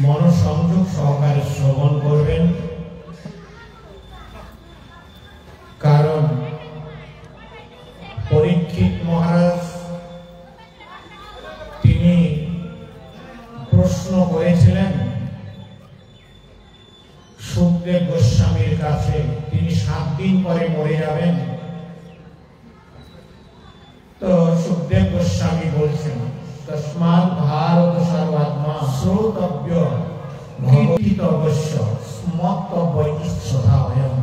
মনোসংযোগ সহকারে শ্রবণ করবেন, কারণ পরীক্ষিত মহারাজ তিনি প্রশ্ন করেছিলেন সুখদেব গোস্বামীর কাছে, তিনি 7 দিন পরে মরে যাবেন। তো সুখদেব গোস্বামী বলছেন, তস্মাৎ ভারত সর্বাত্মা শ্রোতব্য ভগবতস্য স্মর্তব্য ইচ্ছাভয়ম।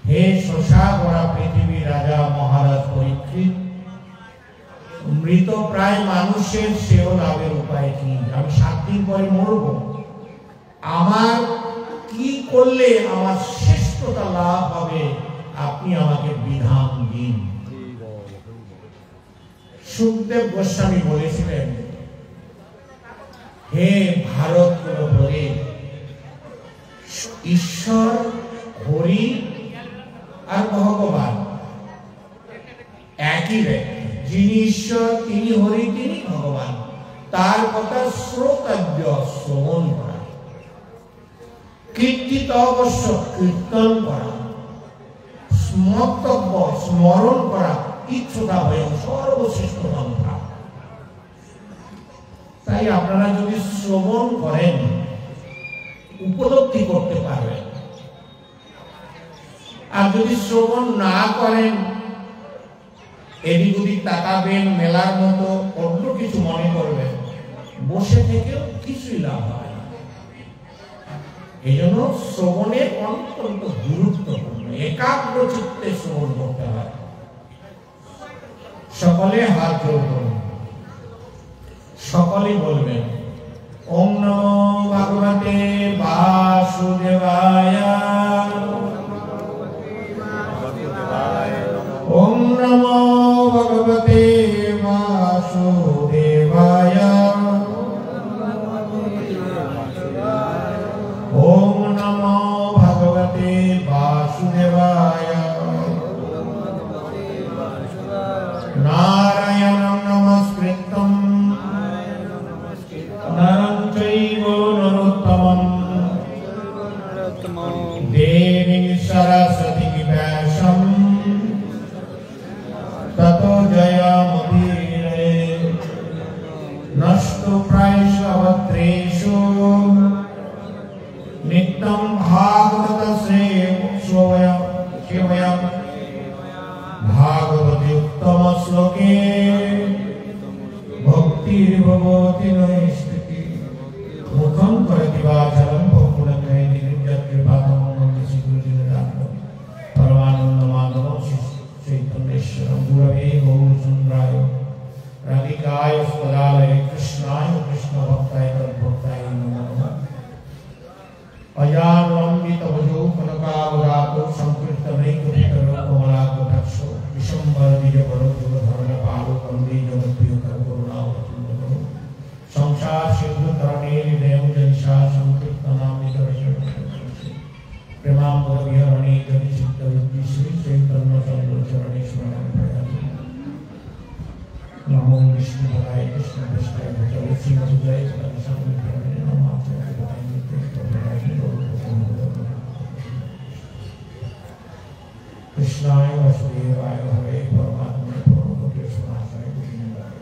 হে শোষা গড়া পৃথিবী রাজা মহারাজ পরীক্ষিত, মৃত প্রায় মানুষের সেও লাভের উপায় কি? আমি 7 দিন পরে মরব, আমার কি করলে আমার শ্রেষ্ঠতা লাভ হবে, আপনি আমাকে বিধান দিন। সুখদেব গোস্বামী বলেছিলেন, হে ভারত কুলপতি, ঈশ্বর, হরি আর ভগবান একই ব্যক্তি। যিনি ঈশ্বর তিনি হরি, তিনি ভগবান, তার কথা শ্রোতব্য শ্রবণ করা, কীর্তিত অবশ্য কীর্তন করা, স্মর্তব্য স্মরণ করা, ইচ্ছুতা ভয় সর্বশ্রেষ্ঠ পন্থা। তাই আপনারা যদি শ্রবণ করেন উপলব্ধি করতে পারবেন, আর যদি শ্রবণ না করেন এদিক ওদিক তাকাবেন, মেলার মতো অন্য কিছু মনে করবেন, বসে থেকেও কিছুই লাভ হয় না। এই জন্য শ্রবণের অত্যন্ত গুরুত্বপূর্ণ, একাগ্র চিত্তে শ্রবণ করতে হয়। সকলে হাত জোড় করুন, সকলেই বলবেন ওম নমো ভগবতে বাসুদেবায়, ওম নমো ভগবতে বাসুদেবায়, ওম নমো ভগবতে বাসুদেবায়। নারায়ণং নমস্কৃত্যং নরং চৈব নরোত্তমং দেবীং সরস্বতীং ব্যাসং ততো জয়মুদীরয়ে। নষ্টু প্রায়শঃ ভদ্রেষু নিত্যং ভাগবত সেবয়া ভাগবতে উত্তম শ্লোকে ভক্তির্ভবতি নৈষ্ঠিতি। মুখং করতি বাচালং ভক্তি কৃপাতম পরমানন্দ মাধব চৈতন্যেশ্বরম গুরবে গৌরচন্দ্রায় রাধিকায় সদালয়ে কৃষ্ণায় কৃষ্ণ ভক্তায় তদ্ভক্তায় নমো নমঃ। অজানুলম্বিত ভুজৌ কনকাবদাত সংকীর্তনৈকপিতরো কমলাকটাক্ষ বিশম্বর দ্বিজবরোদ্ভব ধর্ম পালো কন্দে জগৎপ্রিয় করুণাবতীর্ণ করো। সংসার সিন্ধু তরণে হৃদয়ং জনিষা সংকীর্তনামৃত প্রেমামৃত বিহরণে জনি চিত্ত বুদ্ধি শ্রী চৈতন্য চন্দ্র চরণে স্মরণ প্রয়ামি। নমো বিষ্ণুপদায় কৃষ্ণ কৃষ্ণায় ভূতলে শ্রীমধুরায় স্বামী নমঃ। कृष्णाय वासुदेवाय हरे परमात्मने पूर्णबोधेश्वराय गोविंदाय।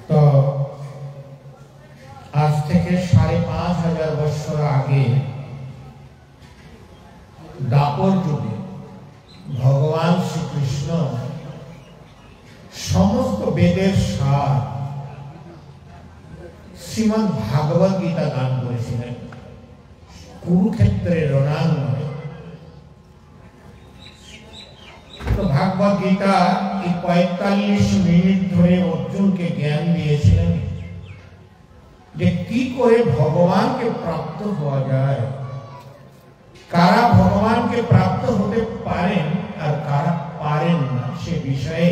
तो आज থেকে ৫,৫০০ বছর আগে দাপর যুগে ভগবান শ্রীকৃষ্ণ সমস্ত বেদের সার শ্রীমদ্ ভাগবত গীতা দান করেছিলেন কুরুক্ষেত্রের রণাঙ্গনে। তো ভাগবত গীতা ৪৫ মিনিট ধরে অর্জুনকে জ্ঞান দিয়েছিলেন যে কি করে ভগবানকে প্রাপ্ত হওয়া যায়, কারা ভগবানকে প্রাপ্ত হতে পারেন আর কারা পারেন না, সে বিষয়ে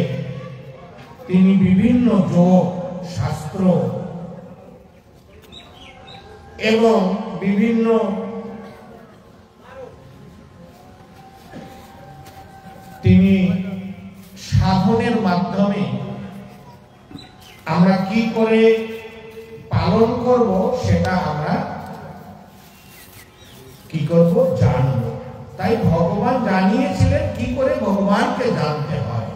তিনি বিভিন্ন যোগ শাস্ত্র এবং বিভিন্ন তিনি সাধনের মাধ্যমে আমরা কি করে পালন করব সেটা আমরা কি করব জানব। তাই ভগবান জানিয়েছিলেন কি করে ভগবানকে জানতে হয়,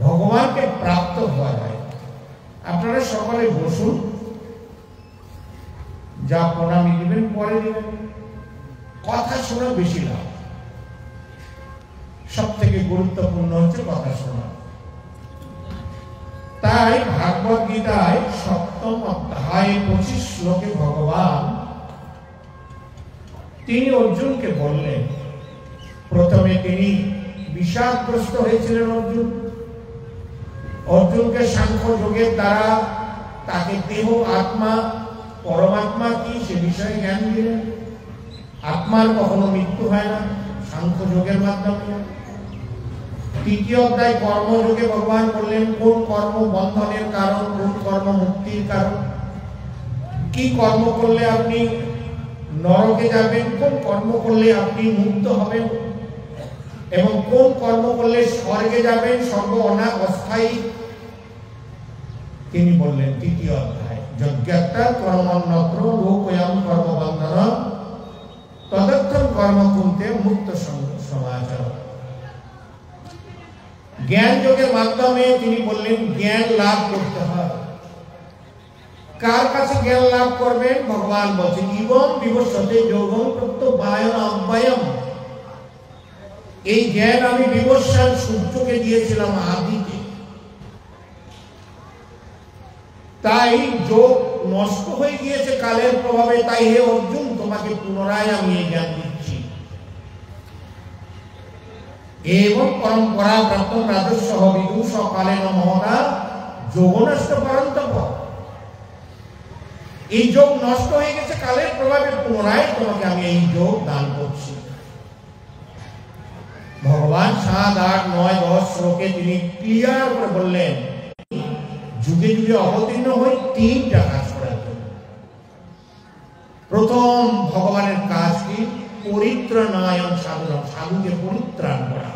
ভগবানকে প্রাপ্ত হওয়া যায়। আপনারা সকলে বসুন, যা প্রণামী দিবেন পরে দিবেন, কথা শোনা বেশি লাভ। সব থেকে গুরুত্বপূর্ণ হচ্ছে কথা শোনা। তাই ভাগবত গীতায় 7ম অধ্যায় 25 শ্লোকে ভগবান তিনি অর্জুনকে বললেন, প্রথমে তিনি বিষাদগ্রস্ত হয়েছিলেন অর্জুনকে সাংখ্য যোগের দ্বারা তাকে দেহ, আত্মা, পরমাত্মা কি সে বিষয়ে জ্ঞান দিলেন। আত্মার কখনো মৃত্যু হয় না, সাংখ্য যোগের মাধ্যমে। তৃতীয় অধ্যায় কর্মযোগে ভগবান বললেন কোন কর্ম বন্ধনের কারণ, কোন কর্ম মুক্তির কারণ, কি কর্ম করলে আপনি নরকে যাবেন, কোন কর্ম করলে আপনি মুক্ত হবেন, এবং কোন কর্ম করলে স্বর্গে যাবেন, স্বর্গ অস্থায়ী। তিনি বললেন তৃতীয় অধ্যায় যজ্ঞাত্মা কর্মন্নত্র লোকয়ং কর্মবন্ধন তদর্থম কর্ম কুন্তে মুক্ত সমাচার। জ্ঞান যোগের মাধ্যমে তিনি বললেন জ্ঞান লাভ করতে হয়। কার কাছে জ্ঞান লাভ করবেন? ভগবান বলছেন ইবং বিবস্বতে যোগং প্রত্যবায়ন অব্যয়ম। এই জ্ঞান আমি বিবস্বান সূর্যকে দিয়েছিলাম আদিতে। তাই যোগ নষ্ট হয়ে গিয়েছে কালের প্রভাবে, তাই হে অর্জুন তোমাকে পুনরায় আমি এই জ্ঞান দিচ্ছি। এবং পরম্পরা প্রাপ্ত রাজস্ব বিদুষ কালেন মহতা যোগ নষ্ট পরন্তপ। এই যোগ নষ্ট হয়ে গেছে কালের প্রভাবে, পুনরায় তোমাকে আমি এই যোগ দান করছি। ভগবান 7, 8, 9, 10 শ্লোকে তিনি ক্লিয়ার করে বললেন যুগে যুগে অবতীর্ণ হয়ে 3টা কাজ করার জন্য। প্রথম ভগবানের কাজ কি? পরিত্রাণায়ং সাধুনাং, সাধুকে পরিত্রাণ করা।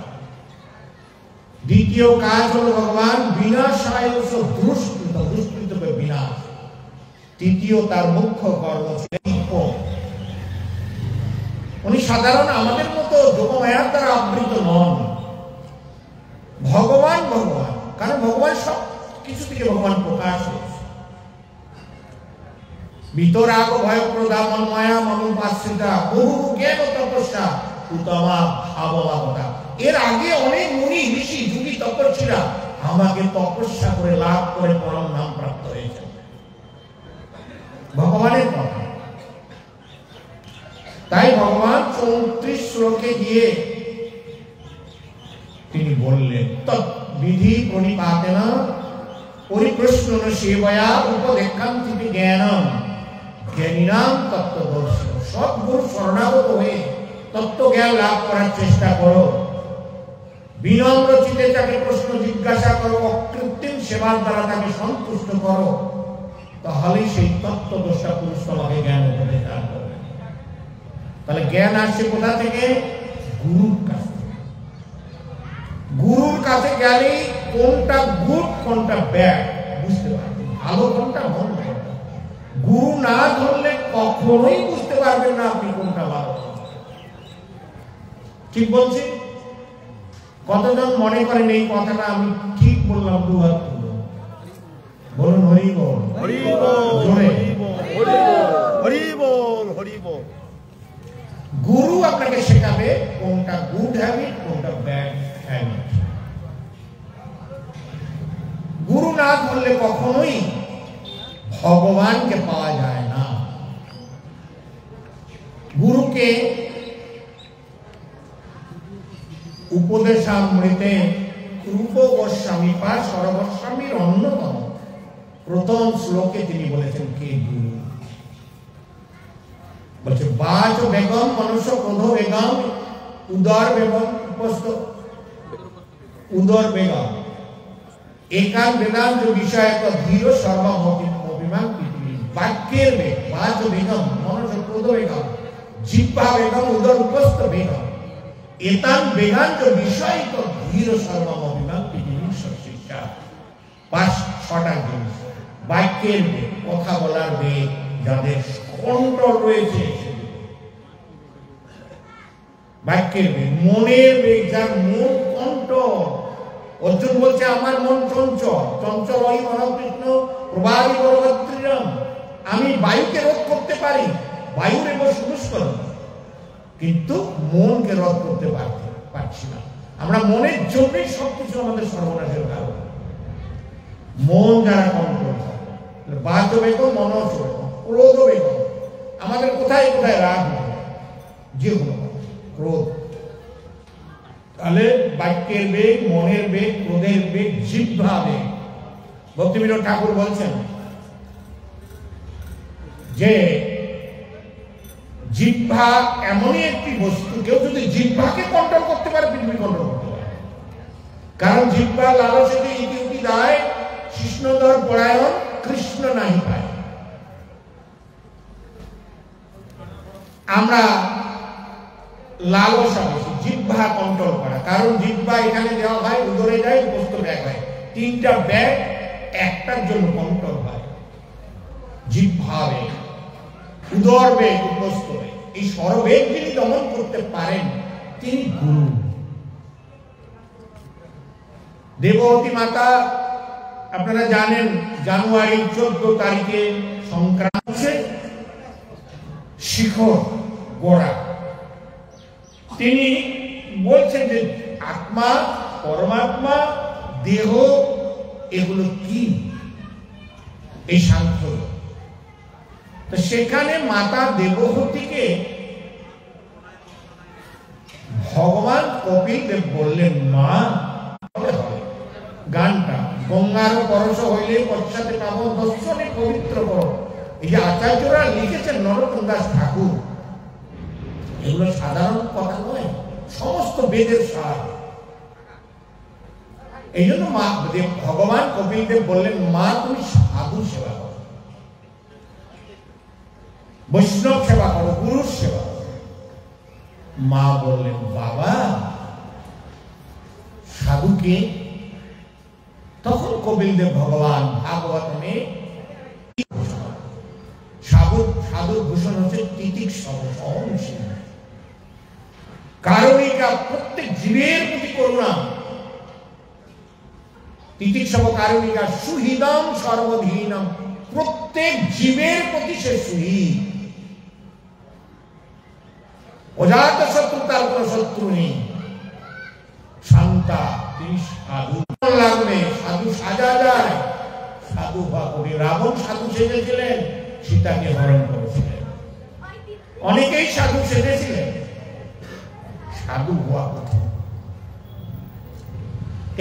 দ্বিতীয় কাজ হলো ভগবান বিনাশায় দুষ্কৃত বিনাশ। তৃতীয় তার মুখ্য কর্ম ছিল উনি সাধারণ আমাদের মতো যোগমায়ার দ্বারা আবৃত নন। ভগবান ভগবান, কারণ ভগবান সব কিছু থেকে ভগবান প্রকাশ হয়েছে। বিতরাগ ভয় প্রদা মন্ময়া মনোপাশ্রিতা বহু জ্ঞান তপস্যা উত্তমা ভাববাগতা। এর আগে অনেক মুনি ঋষি যুগী তপস্বীরা আমাকে তপস্যা করে লাভ করে পরম নাম প্রাপ্ত হয়েছে। ভগবানের কথা। তাই ভগবান 34 শ্লোকে গিয়ে তিনি বললেন তদ্বিধি প্রণিপাতেন পরিপ্রশ্নন সেবয়া উপদেক্ষান্তি জ্ঞানম জ্ঞানীনাম তত্ত্বদর্শন। সদ্গুরু শরণাগত হয়ে তত্ত্ব জ্ঞান লাভ করার চেষ্টা করো। বিনম্র চিত্তে তাকে প্রশ্ন জিজ্ঞাসা করো, অকৃত্রিম সেবার দ্বারা তাকে সন্তুষ্ট করো, তাহলেই সেই তত্ত্বদর্শা পুরুষ তোমাকে জ্ঞান উপদেশ দান করবে। তাহলে জ্ঞান আসছে কোথা থেকে? গুরুর কাছ থেকে। গুরুর কাছে গেলে কোনটা গুড কোনটা ব্যাড বুঝতে পারবেন, ভালো কোনটা মন্দ কোনটা। গুরু না ধরলে কখনোই বুঝতে পারবেন না আপনি কোনটা ভালো। ঠিক বলছি? কতজন মনে করেন এই কথাটা আমি ঠিক বললাম? দুহাত বলুন হরি বল, হরি বল, জোরে হরি বল, হরি বল। গুরু আপনাকে শেখাবে কোনটা গুড হ্যাবিট কোনটা ব্যাড হ্যাবিট। গুরু না ধরলে কখনোই ভগবানকে পাওয়া যায় না। গুরুকে উপদেশামৃতে রূপ গোস্বামী বা সরগোস্বামীর অন্যতম প্রথম শ্লোকে তিনি বলেছেন কে গুরু। বলছে বাচ বেগম মনুষ্য ক্রোধ বেগম উদর বেগম উপস্থ উদর বেগম একান বেদান্ত বিষয় ধীর সর্বমভিমান পৃথিবী। বাক্যের বেগ বাচ বেগম মনুষ্য ক্রোধ বেগম জিহ্বা বেগম উদর উপস্থ বেগম এতান বেদান্ত বিষয় ধীর সর্বমভিমান পৃথিবী। শিক্ষা 5-6টা জিনিস। বাক্যের বেগ, কথা বলার বেগ, যাদের কন্ট্রোল রয়েছে, বাক্যের বেগ, মনের বেগ, যার মন কন্ট্রোল। অর্জুন বলছে আমার মন চঞ্চল, চঞ্চল ওই মনকৃষ্ণ প্রবাহী বরভদ্রম। আমি বায়ুকে রোধ করতে পারি, বায়ুর এবং সুস্করণ, কিন্তু মনকে রোধ করতে পারছি না। আমরা মনের জন্যই সবকিছু আমাদের সর্বনাশের কারণ। মন যারা কন্ট্রোল করে, বাধ্য বেগম, মনোজ বেগম, ক্রোধ বেগম, আমাদের কোথায় কোথায় রাগ হবে, যেগুলো ক্রোধ। তাহলে বাক্যের বেগ, মনের বেগ, ক্রোধের বেগ, জিহ্বা বেগ। ভক্তিবিনোদ ঠাকুর বলছেন যে জিহ্বা এমনই একটি বস্তু, কেউ যদি জিহ্বাকে কন্ট্রোল করতে পারে, পৃথিবী কন্ট্রোল করতে পারে। কারণ জিহ্বা লালসেতে ইতি দায়, কৃষ্ণধর পরায়ণ, কৃষ্ণ নাহি পায়। আমরা লালসা বেশি, জিহ্বা কন্ট্রোল করা। কারণ জিহ্বা এখানে দেওয়া হয়, উদরে যায়, উপস্থ ব্যাগ হয়, তিনটা ব্যাগ একটার জন্য কন্ট্রোল হয়। জিহ্বা বেগ, উদর বেগ, উপস্থ বেগ, এই সর্বেগ যিনি দমন করতে পারেন তিনি গুরু। দেবতী মাতা আপনারা জানেন জানুয়ারি 14 তারিখে সংক্রান্তি, শিখর গোড়া তিনি বলছেন যে আত্মা, পরমাত্মা, দেহ এগুলো কি, এই সাংখ্য। তো সেখানে মাতা দেবহূতিকে ভগবান কপিল দেব বললেন, মা গানটা গঙ্গার পরশ হইলে পশ্চাতে পাবো দর্শনে পবিত্র করো, এই যে আচার্যরা লিখেছেন, নরোত্তম দাস ঠাকুর, এগুলো সাধারণ কথা নয়, সমস্ত বেদের সার। এই জন্য মা ভগবান কপিল দেব বললেন, মা তুমি সাধু সেবা করো, বৈষ্ণব সেবা করো, গুরুর সেবা করো। মা বললেন, বাবা সাধুকে? তখন কপিল দেব ভগবান ভাগবতমে সাধুর ভূষণ হচ্ছে তিতিক্ষা, সহনশীল, কারণিকা, প্রত্যেক জীবের প্রতি করুণা। তিতিক্ষা কারণিকা, সুহৃদম সর্বধীনম, প্রত্যেক জীবের প্রতি সে সুহৃদ। অজাত শত্রু, তার কোন শত্রু নেই, শান্তা, তিনি সাধু। লাগবে সাধু সাজা যায়, সাধু বা কবি। রাবণ সাধু সেজেছিলেন, সীতাকে হরণ করেছিলেন। অনেকেই সাধু সেজেছিলেন, সাধু হওয়া কঠিন।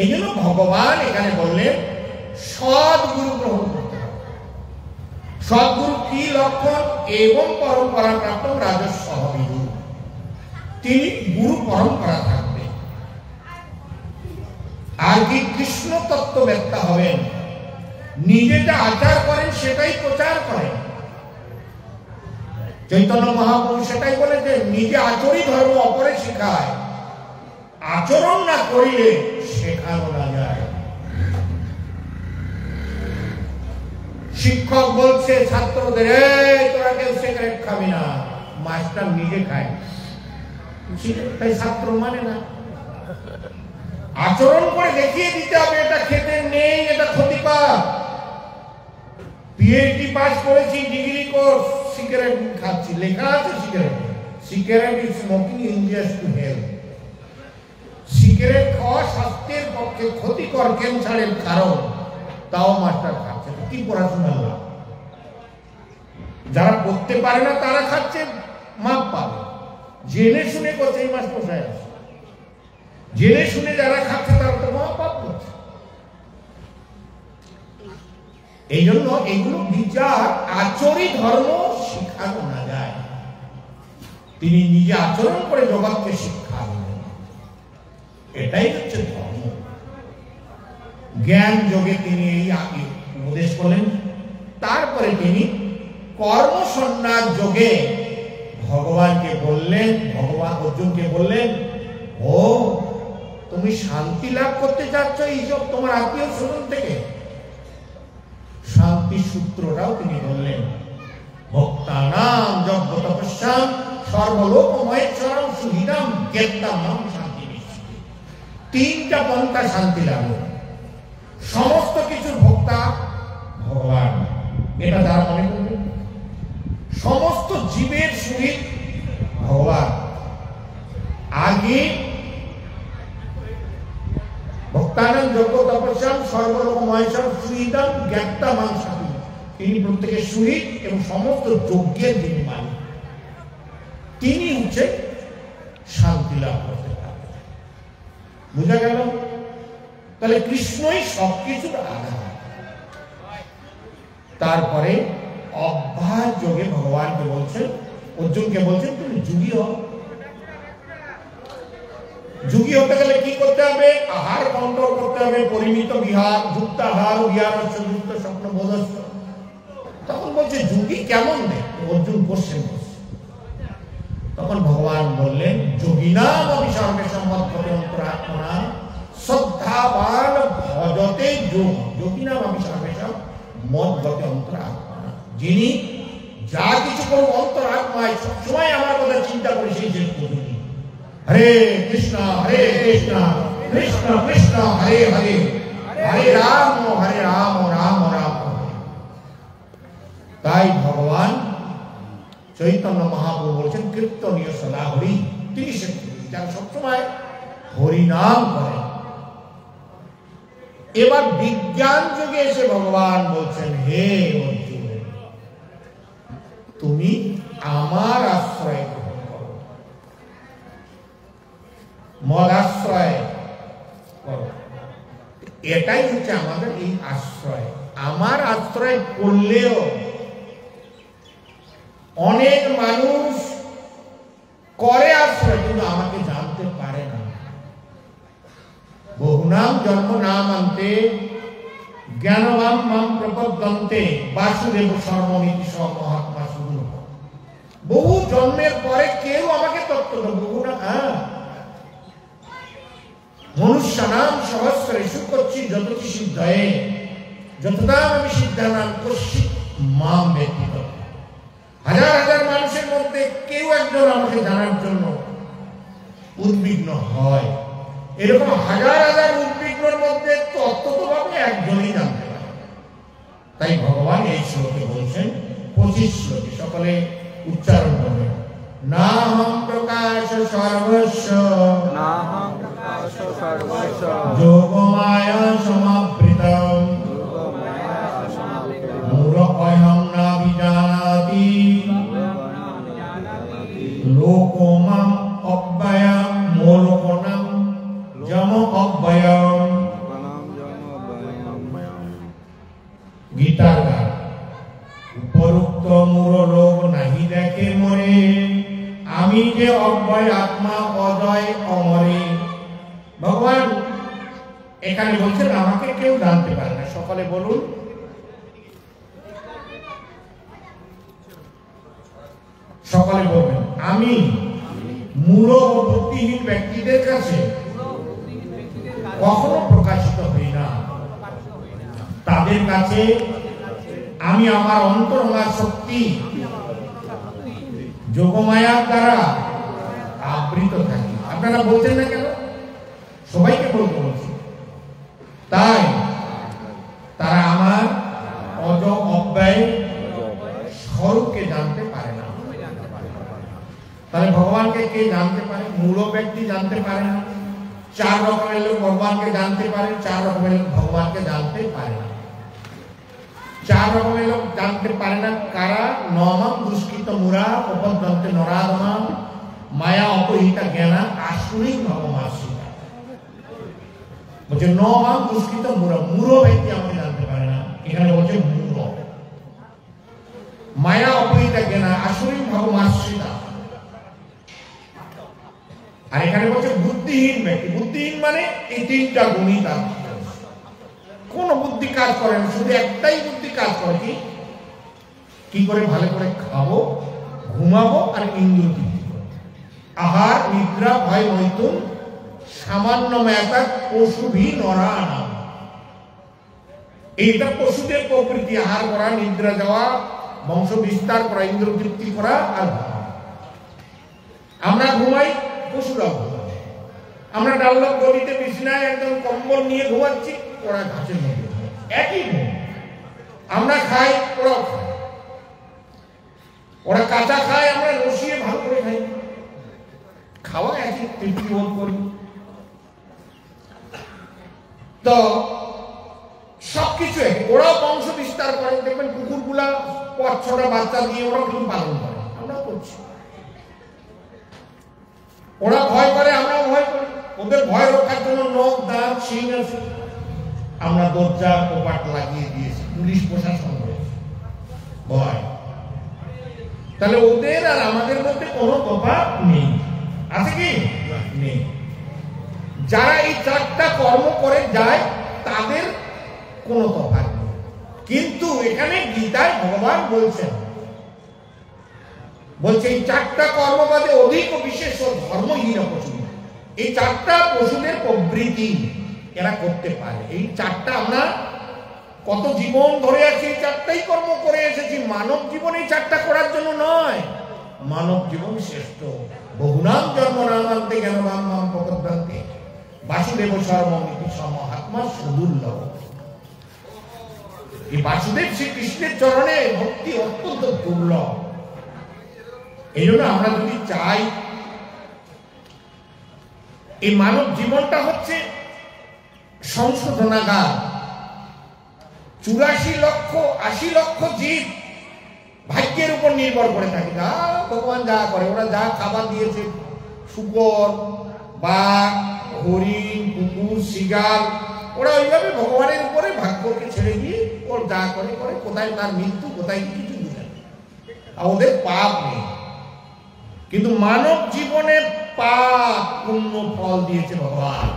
এই জন্য ভগবান এখানে বললেন সদ্গুরু গ্রহণ করতে হবে। সদ্গুরু কি লক্ষণ? এবং পরম্পরা প্রাপ্ত রাজস্ব বিদু, তিনি গুরু পরম্পরা থাকবে। আর কি কৃষ্ণ তত্ত্ববেত্তা হবেন, নিজে যা আচার করেন সেটাই প্রচার করেন। চৈতন্য মহাপ্রভু সেটাই বলে যে নিজে আচরি ধর্ম অপরে শেখায়, আচরণ না করিলে শেখানো না যায়। শিক্ষক বলছে ছাত্রদের, তোরা কেউ সিগারেট খাবি না, মাস্টার নিজে খায়, তাই ছাত্র মানে না। আচরণ করে দেখিয়ে দিতে হবে এটা খেতে নেই, এটা ক্ষতিকর। পিএইচডি পাস করেছি, ডিগ্রি কোর্স, সিগারেট খাচ্ছি, লেখা আছে cigarette is smoking injurious to health. Cigarette খাওয়া স্বাস্থ্যের পক্ষে ক্ষতিকর, ক্যান্সারের কারণ, তাও মাস্টার খাচ্ছে। কি পড়াশোনা লাভ? যারা পড়তে পারে না তারা খাচ্ছে, মাপ পাবে। জেনে শুনে করছে, এই মাস পোষায় আছে, জেনে শুনে যারা খাচ্ছে তারা তো মহাপাপ করছে। এই জন্য এগুলো বিচার, আচরি ধর্ম শিখানো না যায়। তিনি নিজে আচরণ করে জগৎকে শিক্ষা দিলেন, এটাই হচ্ছে ধর্ম। জ্ঞান যোগে তিনি এই উপদেশ করলেন। তারপরে তিনি কর্ম সন্ন্যাস যোগে ভগবানকে বললেন, ভগবান অর্জুনকে বললেন, ও তুমি শান্তি লাভ করতে চাচ্ছ এইসব তোমার আত্মীয় স্বজন থেকে? শান্তি শান্তি সূত্রটাও তিনি বললেন। ভক্তানাম যজ্ঞ তপস্যাম সর্বলোকমহেশ্বরম সুহৃদম জ্ঞাতাম শান্তি। তিনটা পন্থা শান্তি লাভ, সমস্ত কিছুর ভোক্তা ভগবান, এটা যারা মনে করবে সমস্ত জীবের সহিত ভগবান। আগে ভক্তানাম যজ্ঞ তপস্যাম সর্বলোকমহেশ্বরম সুহৃদম জ্ঞাতাম শান্তি। তিনি প্রত্যেকের সহিত এবং সমস্ত যজ্ঞের যিনি মালিক, তিনি হচ্ছে শান্তি লাভ করতে পারেন। বুঝা গেল? তাহলে কৃষ্ণই সবকিছুর আধার। তারপরে অভ্যাস যোগে ভগবানকে বলছেন, অর্জুনকে বলছেন তুমি যোগী হও। যোগী হতে গেলে কি করতে হবে? আহার কন্ট্রোল করতে হবে, পরিমিত বিহার, যুক্ত আহার, বিহারস্য যুক্ত স্বপ্ন বোধস্য। তখন বলছে যোগী কেমন নেই? অর্জুন কোশ্চেন করছে। তখন ভগবান বললেন যোগিনাম অপি সর্বেষাং মদ্গতে অন্তরাত্মনা শ্রদ্ধাবান ভজতে যোগ। যোগিনাম অপি সর্বেষাং মদ্গতে অন্তরাত্মনা, যিনি যা কিছু করুক অন্তরাত্মায় সবসময় আমার কথা চিন্তা করে সেই যে যোগী। হরে কৃষ্ণ কৃষ্ণ কৃষ্ণ হরে হরে, হরে রাম রাম রাম। তাই ভগবান চৈতন্য মহাপ্রভু বলছেন কীর্তনীয় সদা হরি। তিনি যারা সবসময় হরিনাম করেন। এবার বিজ্ঞান যুগে এসে ভগবান বলছেন হে অর্জুন, তুমি আমার আশ্রয় গ্রহণ করো, মদ আশ্রয় করো। এটাই হচ্ছে আমাদের এই আশ্রয়। আমার আশ্রয় করলেও অনেক মানুষ করে আশ্রয় কিন্তু আমাকে জানতে পারে না। বহুনাম জন্ম নাম আনতে জ্ঞানবান মাম প্রপদ্যন্তে বাসুদেব সর্বমিতি সব মহাত্মা শুরু। বহু জন্মের পরে কেউ আমাকে তত্ত্ব বহু না। মনুষ্য নাম সহস্রেষু করছি যতটি সিদ্ধয়ে যতদাম আমি সিদ্ধানাম করছি মাম ব্যতীত। হাজার হাজার মানুষের মধ্যে কেউ একজন আমাকে জানার জন্য উদ্বিগ্ন হয়। এরকম হাজার হাজার উদ্বিগ্নের মধ্যে তত্ত্বভাবে একজনই জানতে পারে। তাই ভগবান এই শ্লোকে বলছেন, 25 শ্লোকে সকলে উচ্চারণ করবেন। নাহং প্রকাশ সর্বস্ব যোগমায়া সমাবৃতম মূঢ়োऽহং ন বিজানাতি লোকো মাম অব্যয়ম মোরকোণম যম অব্যয়ম। গীতার গান। উপরোক্ত মূঢ় লোক নাহি দেখে মরে, আমি যে অব্যয় আত্মা অজয় অমরে। ভগবান এখানে বলছেন আমাকে কেউ জানতে পারে না। সকলে বলুন সকলে বলবেন আমি মূঢ় ও বুদ্ধিহীন ব্যক্তিদের কাছে কখনো প্রকাশিত হই না। তাদের কাছে আমি আমার অন্তরঙ্গা শক্তি যোগমায়ার দ্বারা আবৃত থাকি। আপনারা বলছেন না কেন? সবাইকে বলতে বলছি। তাই তারা আমার অজ অব্যয় স্বরূপকে জানতে পারে না। তাহলে ভগবানকে কে জানতে পারে? মূঢ় ব্যক্তি জানতে পারে না। 4 রকমের লোক ভগবানকে জানতে পারে, 4 রকমের লোক ভগবানকে জানতে পারে না। 4 রকমের লোক জানতে পারে না কারা? নমম দুষ্কৃত মুরা উপদ্যন্তে নরাধমাম মায়া অপহিতা জ্ঞানা আসুরি ভগবাসিতা। বলছে নমম দুষ্কৃত মুরা, মূঢ় ব্যক্তি আমাকে জানতে পারে না। এখানে বলছে মূঢ়। মায়া অপহিতা জ্ঞানা আসুরি ভগবাসিতা। আর এখানে বলছে বুদ্ধিহীন ব্যক্তি। বুদ্ধিহীন মানে এই 3টা গুণই তার। কোন বুদ্ধি কাজ করে না, শুধু একটাই বুদ্ধি কাজ করে, কি করে ভালো করে খাবো, ঘুমাবো আর ইন্দ্রিয় তৃপ্তি করবো। আহার নিদ্রা ভয় মৈথুন সামান্য মেয়াদ পশুভি নরা নাম। এইটা পশুদের প্রকৃতি, আহার করা, নিদ্রা যাওয়া, বংশ বিস্তার করা, ইন্দ্র তৃপ্তি করা আর আমরা ঘুমাই, পশুরাও ঘুমাই। আমরা ডাল্লা গলিতে বিছনায় একদম কম্বল নিয়ে ঘুমাচ্ছি, ওরা ঘাসের মধ্যে একই ঘুম। আমরা খাই, ওরাও খায়। ওরা কাঁচা খায়, আমরা রসিয়ে ভালো করে খাই। খাওয়া একই, তৃপ্তি বোধ করি। তো সবকিছু ওরাও বংশ বিস্তার করে। দেখবেন কুকুরগুলা 5-6টা বাচ্চা দিয়ে ওরা কিন্তু পালন করে, আমরা করছি। ওরা ভয় করে, আমরা ভয় করি। ওদের ভয় রক্ষার জন্য নখ, দাঁত, শিং আছে। আমরা দরজা কপাট লাগিয়ে দিয়েছি, পুলিশ প্রশাসন রয়েছে, ভয়। তাহলে ওদের আর আমাদের মধ্যে কোনো তফাৎ নেই, আছে কি নেই? যারা এই 4টা কর্ম করে যায় তাদের কোনো তফাৎ নেই। কিন্তু এখানে গীতায় ভগবান বলছেন, বলছে এই 4টা কর্ম বাদে অধিক ও বিশেষ ধর্মহীন পশু। এই 4টা পশুদের প্রবৃত্তি এরা করতে পারে। এই 4টা আমরা কত জীবন ধরে আছি, এই 4টাই কর্ম করে এসেছি। মানব জীবন এই 4টা করার জন্য নয়। মানব জীবন শ্রেষ্ঠ। বহুনাম জন্ম নামান্তে জ্ঞানবান নাম প্রপদ্যন্তে বাসুদেব সর্বমিতি সমহাত্মা সুদুর্লভ। এই বাসুদেব শ্রীকৃষ্ণের চরণে ভক্তি অত্যন্ত দুর্লভ। এই জন্য আমরা যদি চাই, এই মানব জীবনটা হচ্ছে সংশোধনাগার। 84 লক্ষ 80 লক্ষ জীব ভাগ্যের উপর নির্ভর করে থাকে। যা ভগবান যা করে, ওরা যা খাবার দিয়েছে, শুকর, বাঘ, হরিণ, কুকুর, শিগাল, ওরা ওইভাবে ভগবানের উপরে ভাগ্যকে ছেড়ে দিয়ে ওর যা করে করে। কোথায় তার মৃত্যু, কোথায় কিছু বুঝে না, আর ওদের পাপ নেই। কিন্তু মানব জীবনে পাপ পুণ্য ফল দিয়েছে ভগবান।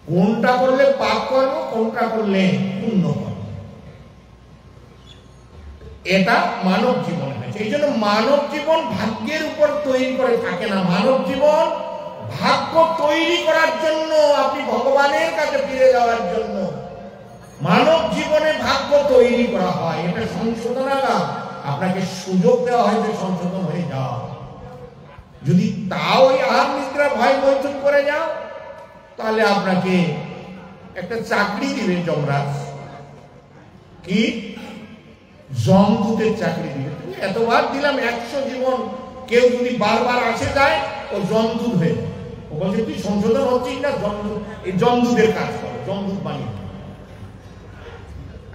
কোনটা করলে পাপ কর্ম, কোনটা করলে পুণ্য কর্ম, এটা মানব জীবন হয়েছে। এই জন্য মানব জীবন ভাগ্যের উপর তৈরি করে থাকে না। মানব জীবন ভাগ্য তৈরি করার জন্য, আপনি ভগবানের কাছে ফিরে যাওয়ার জন্য মানব জীবনে ভাগ্য তৈরি করা হয়। এটা সংশোধনাগার। আপনাকে সুযোগ দেওয়া হয় যে সংশোধন হয়ে যাও। যদি তাও ওই আহার নিদ্রা ভয় বৈঠক করে যাও, তাহলে আপনাকে একটা চাকরি দিবে যমরাজ। কি? যমদূতের চাকরি দিবে। তুমি এতবার দিলাম 100 জীবন, কেউ যদি বারবার আসে যায়, ও যমদূত হয়ে যায়। ও বলছে তুই সংশোধন হচ্ছিস না, যমদূত, এই যমদূতের কাজ করো, যমদূত বানিয়ে।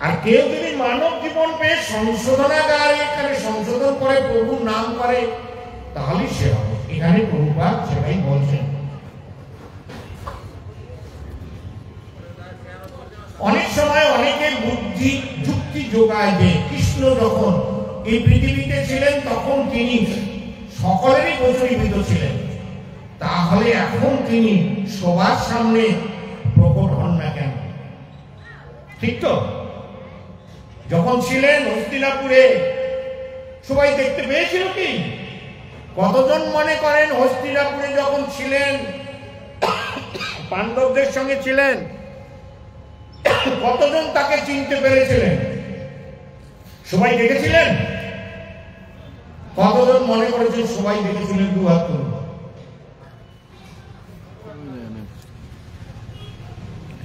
আর কেউ যদি মানব জীবন পেয়ে সংশোধনাগার এখানে সংশোধন করে, প্রভুর নাম করে, তাহলে সে হবে। এখানে প্রভুপাদ সেটাই বলছেন। অনেক সময় অনেকে বুদ্ধি যুক্তি যোগায় যে কৃষ্ণ যখন এই পৃথিবীতে ছিলেন তখন তিনি সকলেরই প্রচলিত ছিলেন, তাহলে এখন তিনি সবার সামনে প্রকট হন না কেন? ঠিক তো? যখন ছিলেন হস্তিনাপুরে সবাই দেখতে পেয়েছিল কি? কতজন মনে করেন হস্তিনাপুরে যখন ছিলেন, পাণ্ডবদের সঙ্গে ছিলেন, কতজন তাকে চিনতে পেরেছিলেন? সবাই দেখেছিলেন? কতজন মনে করেছেন সবাই দেখেছিলেন? 2 হাত তুলুন।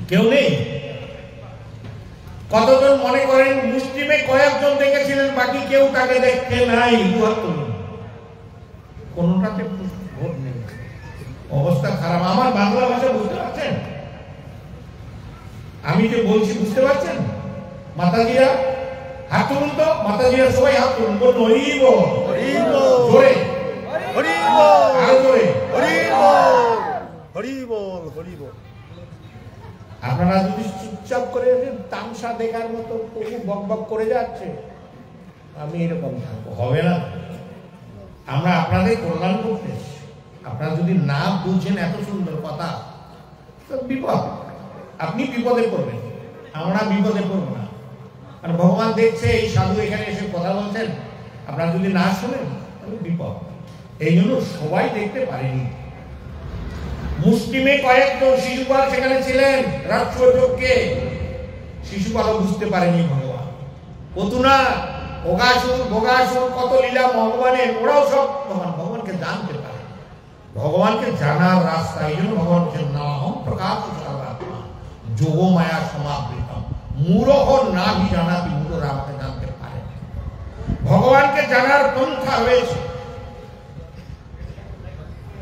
কেউ নেই? কতজন মনে করেন মুসলিমে কয়েকজন দেখেছিলেন, বাকি কেউ তাকে দেখতে নাই? 2 হাত তুলুন। কোনটাতে ভোট নেই। অবস্থা খারাপ। আমার বাংলা ভাষা বুঝতে পারছেন? আমি যে বলছি বুঝতে পারছেন? মাতাজিরা হাত তুলুন তো। মাতাজিরা সবাই হাত তুলুন। বলুন হরি বল, হরি বল, জোরে হরি বল, আর জোরে হরি বল, হরি বল, হরি বল। আপনারা যদি চুপচাপ করে তামসা দেখার মতো প্রভু বক বক করে যাচ্ছে, আমি এরকম থাকবো, হবে না। আমরা আপনাদের কল্যাণ করতে, আপনারা যদি না বুঝেন এত সুন্দর কথা, তো বিপদ। আপনি বিপদে পড়বেন, আমরা বিপদে পড়বো না। আর ভগবান দেখছে এই সাধু এখানে এসে কথা বলছেন, আপনারা যদি না শোনেন তাহলে বিপদ। এই জন্য সবাই দেখতে পারেনি। মুসলিমে কয়েকজন শিশুপাল সেখানে ছিলেন, রাষ্ট্রযজ্ঞে শিশুপালও বুঝতে পারেনি ভগবান। পতুনা, ভোগাসুর, ভোগাসুর কত লীলা ভগবানের, ওরাও সব ভগবানকে জানতে পারে। ভগবানকে জানার রাস্তা, এই জন্য ভগবান বলছেন নাহম প্রকাশ সর্বাত্মা যোগ মায়া সমাবৃত মূঢ় নাভি জানাতি, মূঢ়রা আমাকে জানতে পারে। ভগবানকে জানার পন্থা রয়েছে।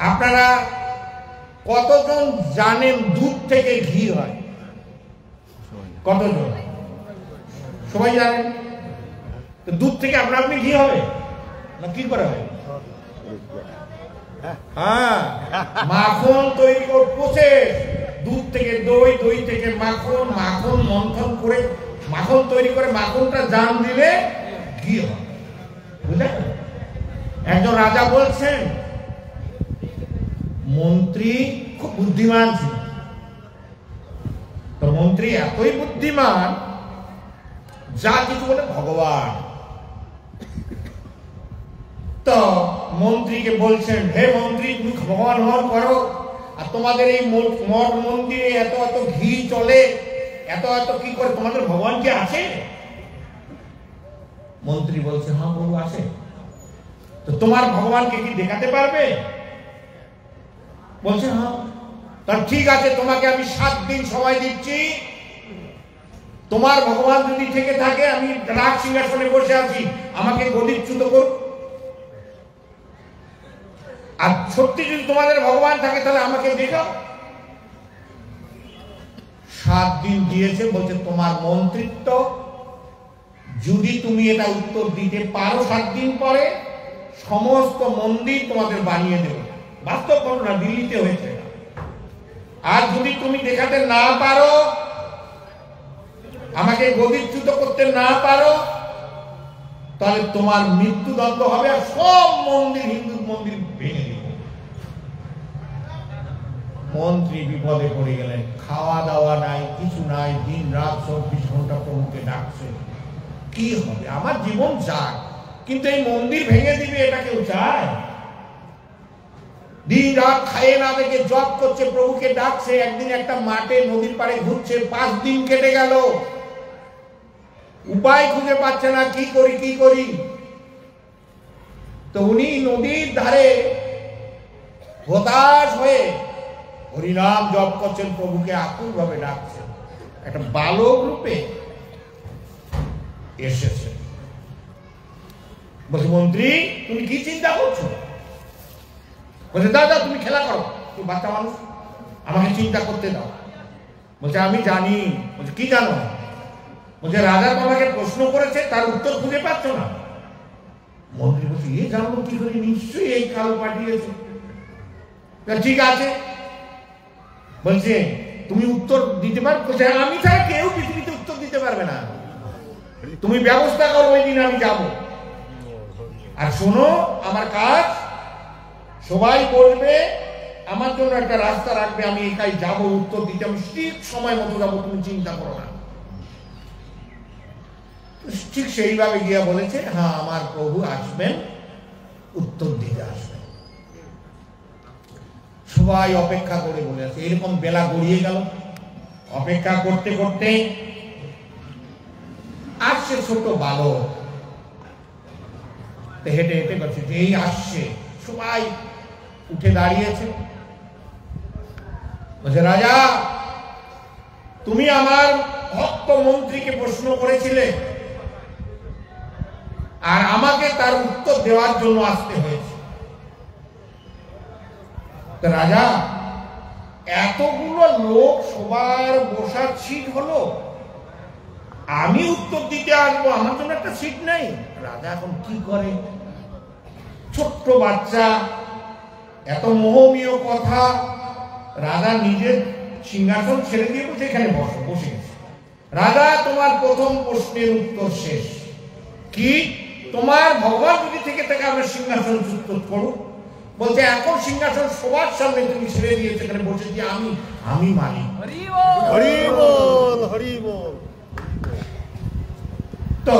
আপনারা কতজন জানেন দুধ থেকে ঘি হয়? কতজন? সবাই জানেন? তো দুধ থেকে আপনা আপনি ঘি হবে না কি করে হয়? হ্যাঁ, মাখন তৈরি করে প্রসেস, দুধ থেকে দই, দই থেকে মাখন, মাখন মন্থন করে মাখন তৈরি করে মাখনটা জান দিলে ঘি হয়। বুঝলেন? একজন রাজা বলছেন মন্ত্রী খুব বুদ্ধিমান ছিল। তো মন্ত্রী এতই বুদ্ধিমান, যা কিছু বলে ভগবান। তো মন্ত্রীকে বলছেন, হে মন্ত্রী, তুমি ভগবান হওয়ার করো, আর তোমাদের এই মঠ মন্দিরে এত এত ঘি চলে, এত এত কি করে, তোমাদের ভগবান কি আছে? মন্ত্রী বলছে, হ্যাঁ প্রভু আছে। তো তোমার ভগবানকে কি দেখাতে পারবে? বলছে হ্যাঁ। তার ঠিক আছে, তোমাকে আমি 7 দিন সময় দিচ্ছি। তোমার ভগবান যদি থেকে থাকে, আমি রাজ সিংহাসনে বসে আছি, আমাকে গদিচ্যুত করো। আর সত্যি যদি তোমাদের ভগবান থাকে তাহলে আমাকে দেখাও। 7 দিন দিয়েছে, বলছে তোমার মন্ত্রিত্ব যদি তুমি এটা উত্তর দিতে পারো 7 দিন পরে সমস্ত মন্দির তোমাদের বানিয়ে দেবে। বাস্তব ঘটনা, দিল্লিতে হয়েছে। আর যদি তুমি দেখাতে না পারো, আমাকে গদিচ্যুত করতে না পারো, তাহলে তোমার মৃত্যুদণ্ড হবে, আর সব মন্দির, হিন্দু মন্দির ভেঙে দেবে। মন্ত্রী বিপদে পড়ে গেলেন, খাওয়া দাওয়া নাই, কিছু নাই, দিন রাত 24 ঘন্টা প্রভুকে ডাকছে। কি হবে? আমার জীবন যাক, কিন্তু এই মন্দির ভেঙে দিবে, এটা কেউ চায়? দিন রাত খাইয়ে না দেখে জব করছে, প্রভুকে ডাকছে। একদিন একটা মাঠে নদীর পাড়ে ঘুরছে, 5 দিন কেটে গেল, উপায় খুঁজে পাচ্ছে না, কি করি কি করি। তো উনি নদীর ধারে হতাশ হয়ে হরিনাম জপ করছেন, প্রভুকে আকুল ভাবে ডাকছেন। একটা বালক রূপে এসেছে। বলছে, মন্ত্রী তুমি কি চিন্তা করছো? বলছে, দাদা তুমি খেলা করো, তুমি বাচ্চা মানুষ, আমাকে চিন্তা করতে দাও। বলছে, আমি জানি। বলছে, কি জানো? বলছে, রাজা তোমাকে প্রশ্ন করেছে, তার উত্তর খুঁজে পাচ্ছ না। মন্ত্রী বলছে, এ জানবো কি করে? নিশ্চয়ই এই কাল পাঠিয়েছে। ঠিক আছে। বলছে, তুমি উত্তর দিতে পারো? বলছে, আমি ছাড়া কেউ পৃথিবীতে উত্তর দিতে পারবে না, তুমি ব্যবস্থা করো, ওই দিন আমি যাব। আর শোনো, আমার কাজ, সবাই বলবে, আমার জন্য একটা রাস্তা রাখবে, আমি একাই যাব উত্তর দিতে, আমি ঠিক সময় মতো যাবো, তুমি চিন্তা করো না। ঠিক সেইভাবে গিয়া বলেছে, হ্যাঁ আমার প্রভু আসবেন, উত্তর দিতে আসবেন। সবাই অপেক্ষা করে বলে আছে। এরকম বেলা গড়িয়ে গেল, অপেক্ষা করতে করতে আসছে ছোট বালক, হেঁটে হেঁটে করছে, এই আসছে, সবাই উঠে দাঁড়িয়েছে। বলছে, রাজা তুমি আমার ভক্ত মন্ত্রীকে প্রশ্ন করেছিলে, আর আমাকে তার উত্তর দেওয়ার জন্য আসতে হয়েছে। রাজা, এতগুলো লোক সবার বসার সিট হলো, আমি উত্তর দিতে আসবো, আমার জন্য একটা সিট নেই। রাজা এখন কি করে? ছোট্ট বাচ্চা, এত মোহমীয় কথা। রাজা নিজের সিংহাসন ছেড়ে দিয়ে বলছে, এখানে বসো। বসে গেছে। রাজা, তোমার প্রথম প্রশ্নের উত্তর শেষ। কি? তোমার ভগবান যদি থেকে থাকে, আমরা সিংহাসন উত্তর করো। বলছে, এখন সিংহাসন সবার সামনে তুমি ছেড়ে দিয়েছো, এখানে বসেছি আমি মালিক। হরি বল, হরি বল। তো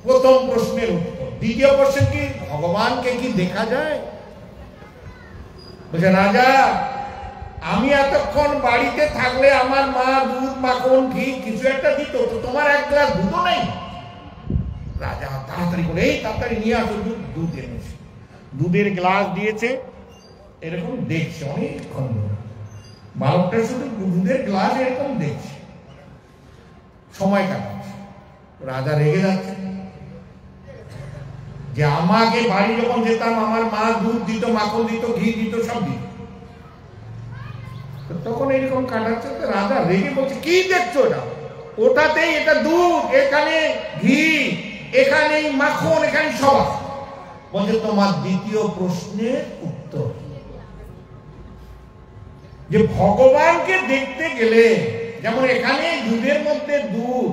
প্রথম প্রশ্নের উত্তর। দ্বিতীয় প্রশ্ন কি? ভগবানকে কি দেখা যায়? বলছে, রাজা আমি এতক্ষণ বাড়িতে থাকলে আমার মা দুধ মাখন ঘি কিছু একটা দিত, তো তোমার এক গ্লাস দুধও নেই? রাজা তাড়াতাড়ি করে এই তাড়াতাড়ি নিয়ে আসো দুধ। দুধ এনেছে, দুধের গ্লাস দিয়েছে, এরকম দেখছে অনেকক্ষণ ধরে। বালকটা শুধু দুধের গ্লাস এরকম দেখছে, সময় কাটাচ্ছে। রাজা রেগে যাচ্ছে যে আমাকে বাড়ি যখন যেতাম আমার মা দুধ দিত, মাখন দিত, ঘি দিত, সব দিত, তখন এরকম কাটাচ্ছে। রাজা রেগে বলছে কি দেখছো ওটা? ওটাতেই এটা দুধ, এখানে ঘি, এখানে মাখন, এখানে সব আছে। বলছে তোমার দ্বিতীয় প্রশ্নের উত্তর যে ভগবানকে দেখতে গেলে যেমন এখানে দুধের মধ্যে দুধ,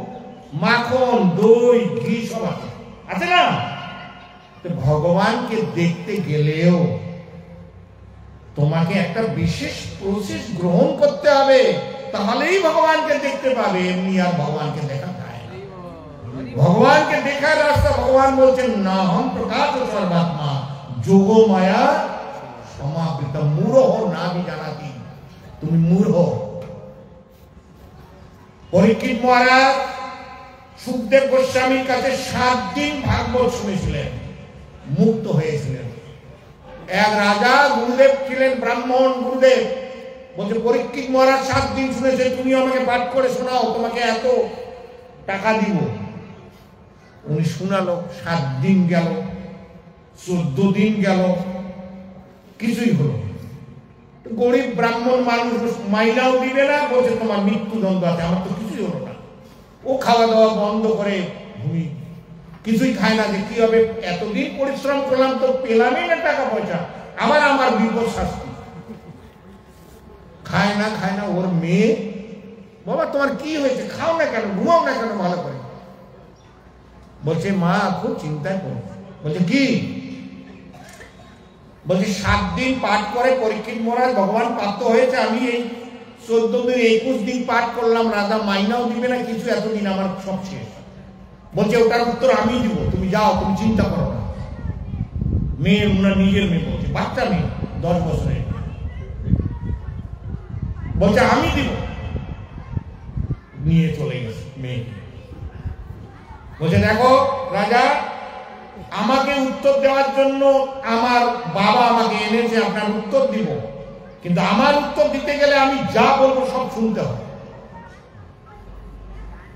মাখন, দই, ঘি সব আছে, আছে না? তো ভগবানকে দেখতে গেলেও তোমাকে একটা বিশেষ প্রসেস গ্রহণ করতে হবে, তাহলেই ভগবানকে দেখতে পাবে। এমনি আর ভগবানকে দেখা যায় না। ভগবানকে দেখার রাস্তা ভগবান বলছেন না হম প্রকাশ সর্বাত্মা যোগ মায়া সমাবৃত মূঢ় না বি জানাতি, তুমি মূঢ়। পরীক্ষিত মহারাজ সুখদেব গোস্বামীর কাছে 7 দিন ভাগবত শুনেছিলেন, মুক্ত হয়েছিলেন। এক রাজা গুরুদেব ছিলেন, ব্রাহ্মণ গুরুদেব, বলছে পরীক্ষিত মহারাজ 7 দিন শুনেছে, তুমি আমাকে পাঠ করে শোনাও, তোমাকে এত টাকা দিব। উনি শোনালো। 7 দিন গেল, 14 দিন গেল, কিছুই হলো। গরিব ব্রাহ্মণ মানুষ মাইনাও দিবে না, বলছে তোমার মৃত্যুদণ্ড আছে। আমার তো কিছুই হলো না। ও খাওয়া দাওয়া বন্ধ করে ঘুমি, কিছুই খায় না। যে কি হবে, এতদিন পরিশ্রম করলাম তো পেলামই না টাকা পয়সা, আবার আমার বিপদ শাস্তি। খায় না। ওর মেয়ে, বাবা তোমার কি হয়েছে, খাও না কেন, ঘুমাও না কেন ভালো করে? বলছে মা খুব চিন্তায় পড়ে। বলছে কি? বলছে 7 দিন পাঠ করে পরীক্ষিত মহারাজ ভগবান প্রাপ্ত হয়েছে, আমি এই 14 দিন 21 দিন পাঠ করলাম, রাজা মাইনাও দিবে না কিছু, এতদিন আমার সব শেষ। বলছে ওটার উত্তর আমি দিব, তুমি যাও, তুমি চিন্তা করো না। মেয়ে, ওনার নিজের মেয়ে, বলছে বাচ্চা মেয়ে 10 বছরের, বলছে আমি দিব। নিয়ে চলে গেছে মেয়ে। বলছে দেখো রাজা, আমাকে উত্তর দেওয়ার জন্য আমার বাবা আমাকে এনেছে, আপনার উত্তর দিব, কিন্তু আমার উত্তর দিতে গেলে আমি যা বলবো সব শুনতে হবে।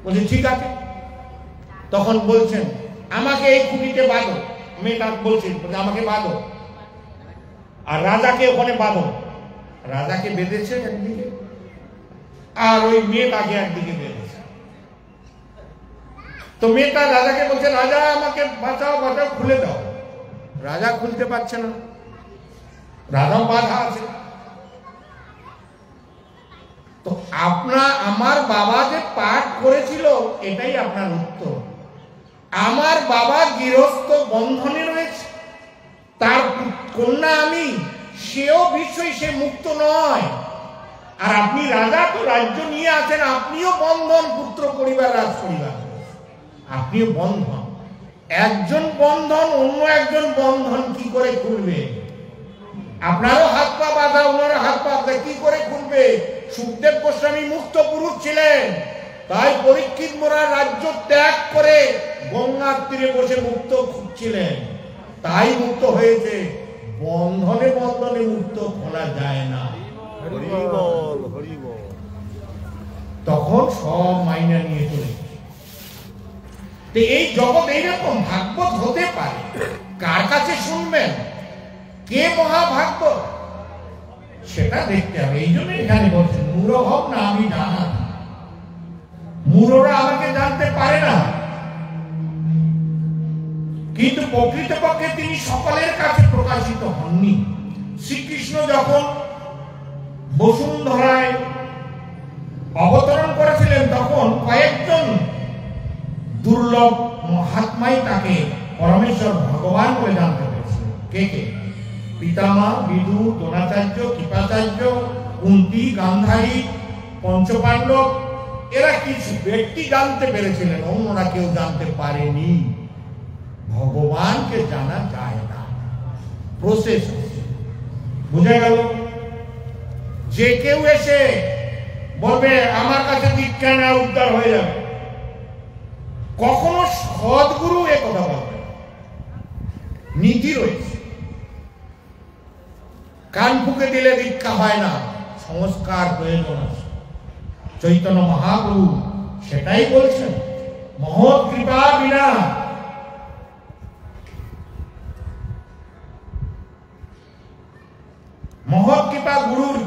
বলছে ঠিক আছে। তখন বলছেন আমাকে এই খুঁটিতে বাঁধো। মেয়েটা বলছেন আমাকে বাঁধো, আর রাজাকে ওখানে বাঁধো। রাজাকে বেঁধেছে একদিকে, আর ওই মেয়েটাকে একদিকে বেঁধেছে। তো মেয়েটা রাজাকে বলছে রাজা আমাকে বাঁচাও, খুলে দাও। রাজা খুলতে পারছে না, রাজাও বাধা আছে। তো আমার বাবা যে পাঠ করেছিল এটাই আপনার উত্তর। আমার বাবা গৃহস্থ বন্ধনে রয়েছে, তার কন্যা আমি, সেও বিষয়, সে মুক্ত নয়। আর আপনি রাজা, তো রাজ্য নিয়ে আছেন, আপনিও বন্ধন, পুত্র পরিবার, রাজ পরিবার, আপনিও বন্ধন। একজন বন্ধন অন্য একজন বন্ধন কি করে খুলবে? আপনারও হাত পা বাঁধা, ওনারও হাত পা বাঁধা, কি করে খুলবে? সুখদেব গোস্বামী মুক্ত পুরুষ ছিলেন, তাই পরীক্ষিত মহারাজ রাজ্য ত্যাগ করে গঙ্গার তীরে বসে মুক্ত খুঁজছিলেন, তাই মুক্ত হয়েছে। বন্ধনে মুক্ত খোলা যায় না। তখন সব মাইনা নিয়ে চলে। এই জগৎ এইরকম ভাগবত হতে পারে, কার কাছে শুনবেন, কে মহাভাগবত, সেটা দেখতে হবে। এই জন্য এখানে বলছেন মূঢ় হোক না আমি জানা। মূঢ়রা আমাকে জানতে পারে না, কিন্তু প্রকৃতপক্ষে তিনি সকলের কাছে প্রকাশিত হননি। শ্রীকৃষ্ণ যখন বসুন্ধরায় অবতরণ করেছিলেন তখন কয়েকজন দুর্লভ মহাত্মাই তাকে পরমেশ্বর ভগবান বলে জানতে পেরেছিল। কে কে? পিতামা, বিদু, দ্রোণাচার্য, কৃপাচার্য, কুন্তী, গান্ধারী, পঞ্চপাণ্ডব, এরা কিছু ব্যক্তি জানতে পেরেছিলেন, অন্যরা কেউ জানতে পারেনি। ভগবানকে জানা যায় না, প্রসেস। বুঝা গেল? যে কেউ এসে বলবে আমার কাছে দীক্ষা না উদ্ধার হয়ে যাবে, কখনো সদ্গুরু এ কথা বলবে। নীতি রয়েছে, কান ফুকে দিলে দীক্ষা হয় না, সংস্কার প্রয়োজন আছে। চৈতন্য মহাপ্রভু সেটাই বলছেন, মহৎ কৃপা বিনা মহৎ কৃপা গুরুর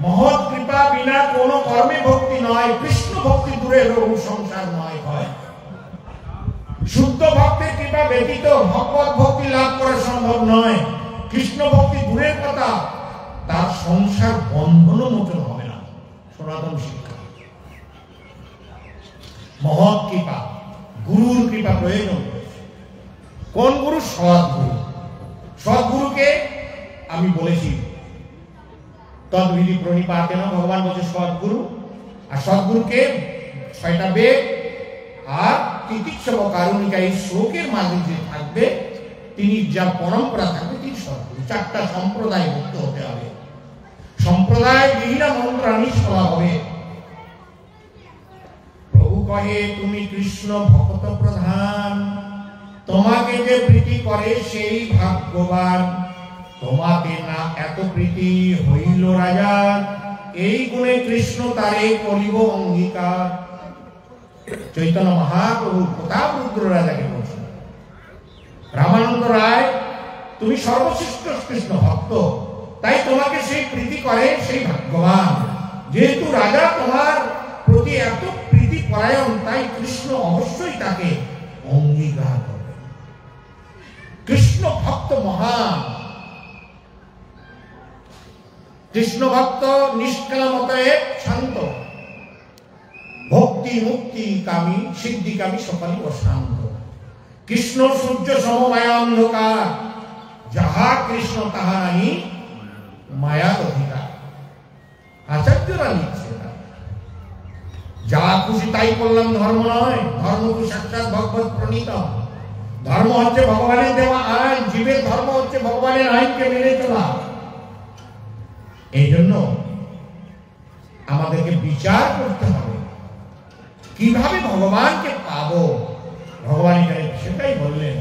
মহৎ কৃপা বিনা কোন কর্মে ভক্তি নয়, কৃষ্ণ ভক্তি দূরে রঘু সংসার নয় হয়। শুদ্ধ ভক্তের কৃপা ব্যতীত ভগবত ভক্তি লাভ করা সম্ভব নয়। কৃষ্ণ ভক্তি দূরের কথা, তার সংসার বন্ধন মোচন হবে না। সনাতন শিক্ষা, মহৎ কৃপা, গুরুর কৃপা প্রয়োজন। কোন গুরু? সদ্গুরু। সদ্গুরুকে আমি বলেছি তদ্বিধি প্রণিপাতেন, ভগবান বলছে সদ্গুরু। আর সদ্গুরুকে 6টা বেদ আর তিতিক্ষব কারুণিকা এই শ্লোকের মাঝে যে থাকবে, তিনি যার পরম্পরা থাকবে, তিনি সদ্গুরু। 4টা সম্প্রদায় মুক্ত হতে হবে, সম্প্রদায় বিহীনা মন্ত্রাণী সভা হবে। প্রভু কহে তুমি কৃষ্ণ ভক্ত প্রধান, তোমাকে যে প্রীতি করে সেই ভাগ্যবান। তোমাতে না এত প্রীতি হইল রাজা, এই গুণে কৃষ্ণ তারে করিব অঙ্গীকার। চৈতন্য মহাপ্রভু প্রতাপ রুদ্র রাজাকে বলছেন, রামানন্দ রায় তুমি সর্বশ্রেষ্ঠ কৃষ্ণ ভক্ত, তাই তোমাকে সেই প্রীতি করে সেই ভাগ্যবান। যেহেতু রাজা তোমার প্রতি এত প্রীতি পরায়ণ, তাই কৃষ্ণ অবশ্যই তাকে অঙ্গীকার করবে। কৃষ্ণ ভক্ত মহান, কৃষ্ণ ভক্ত নিষ্কামতয়ে শান্ত, ভক্তি মুক্তি কামী সিদ্ধি কামী সকলই অশান্ত। কৃষ্ণ সূর্য সমমায়া অন্ধকার, যাহা কৃষ্ণ তাহা নাহি মায়ার অধিকার। আচার্যরা লিখছে, যা খুশি তাই করলাম ধর্ম নয়, ধর্ম তো সাক্ষাৎ ভগবত প্রণীত। ধর্ম হচ্ছে ভগবানের দেওয়া আইন, জীবের ধর্ম হচ্ছে ভগবানের আইনকে মেনে চলা। এই জন্য আমাদেরকে বিচার করতে হবে কিভাবে ভগবানকে পাবো। ভগবান এখানে সেটাই বললেন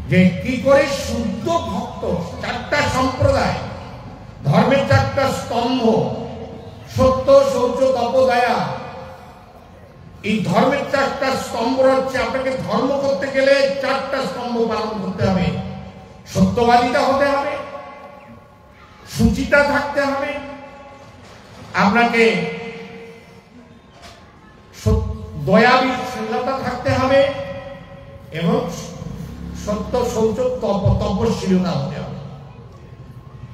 যে কি করে শুদ্ধ ভক্ত। 4টা সম্প্রদায়, ধর্মের 4টা স্তম্ভ, সত্য শৌচ তপ দয়া। এই ধর্মের 4টা স্তম্ভ হচ্ছে, আপনাকে ধর্ম করতে গেলে 4টা স্তম্ভ পালন করতে হবে। সত্যবাদিতা হতে হবে, সুচিতা থাকতে হবে, আপনাকে দয়াবিশীলতা থাকতে হবে, এবং সত্য শৌচ তপশীলতা হতে হবে।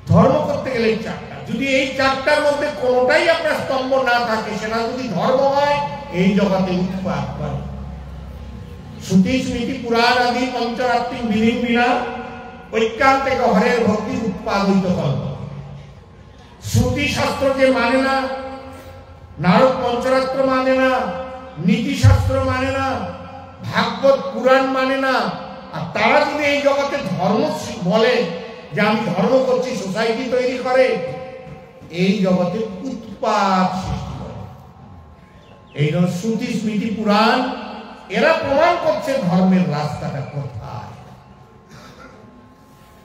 ধর্ম করতে গেলে এই 4টা, যদি এই 4টার মধ্যে কোনোটাই আপনার স্তম্ভ না থাকে, সেটা যদি ধর্ম হয়, এই জগতে উৎপাদ করে। শ্রুতি স্মৃতি পুরাণ আদি পঞ্চরাত্রিক বিধিন বিনা ঐক্যান্তে হরের ভক্তি উৎপাদিত কল্প। শ্রুতি শাস্ত্রকে মানে না, নারদ পঞ্চরাত্র মানে না, নীতি শাস্ত্র মানে না, ভাগবত পুরাণ মানে না, আর তারা যদি এই জগতে ধর্ম বলে যে আমি ধর্ম করছি, সোসাইটি তৈরি করে, এই জগতে উৎপাত সৃষ্টি করে। এই জন্য শ্রুতি স্মৃতি পুরাণ এরা প্রমাণ করছে ধর্মের রাস্তাটা কোথায়।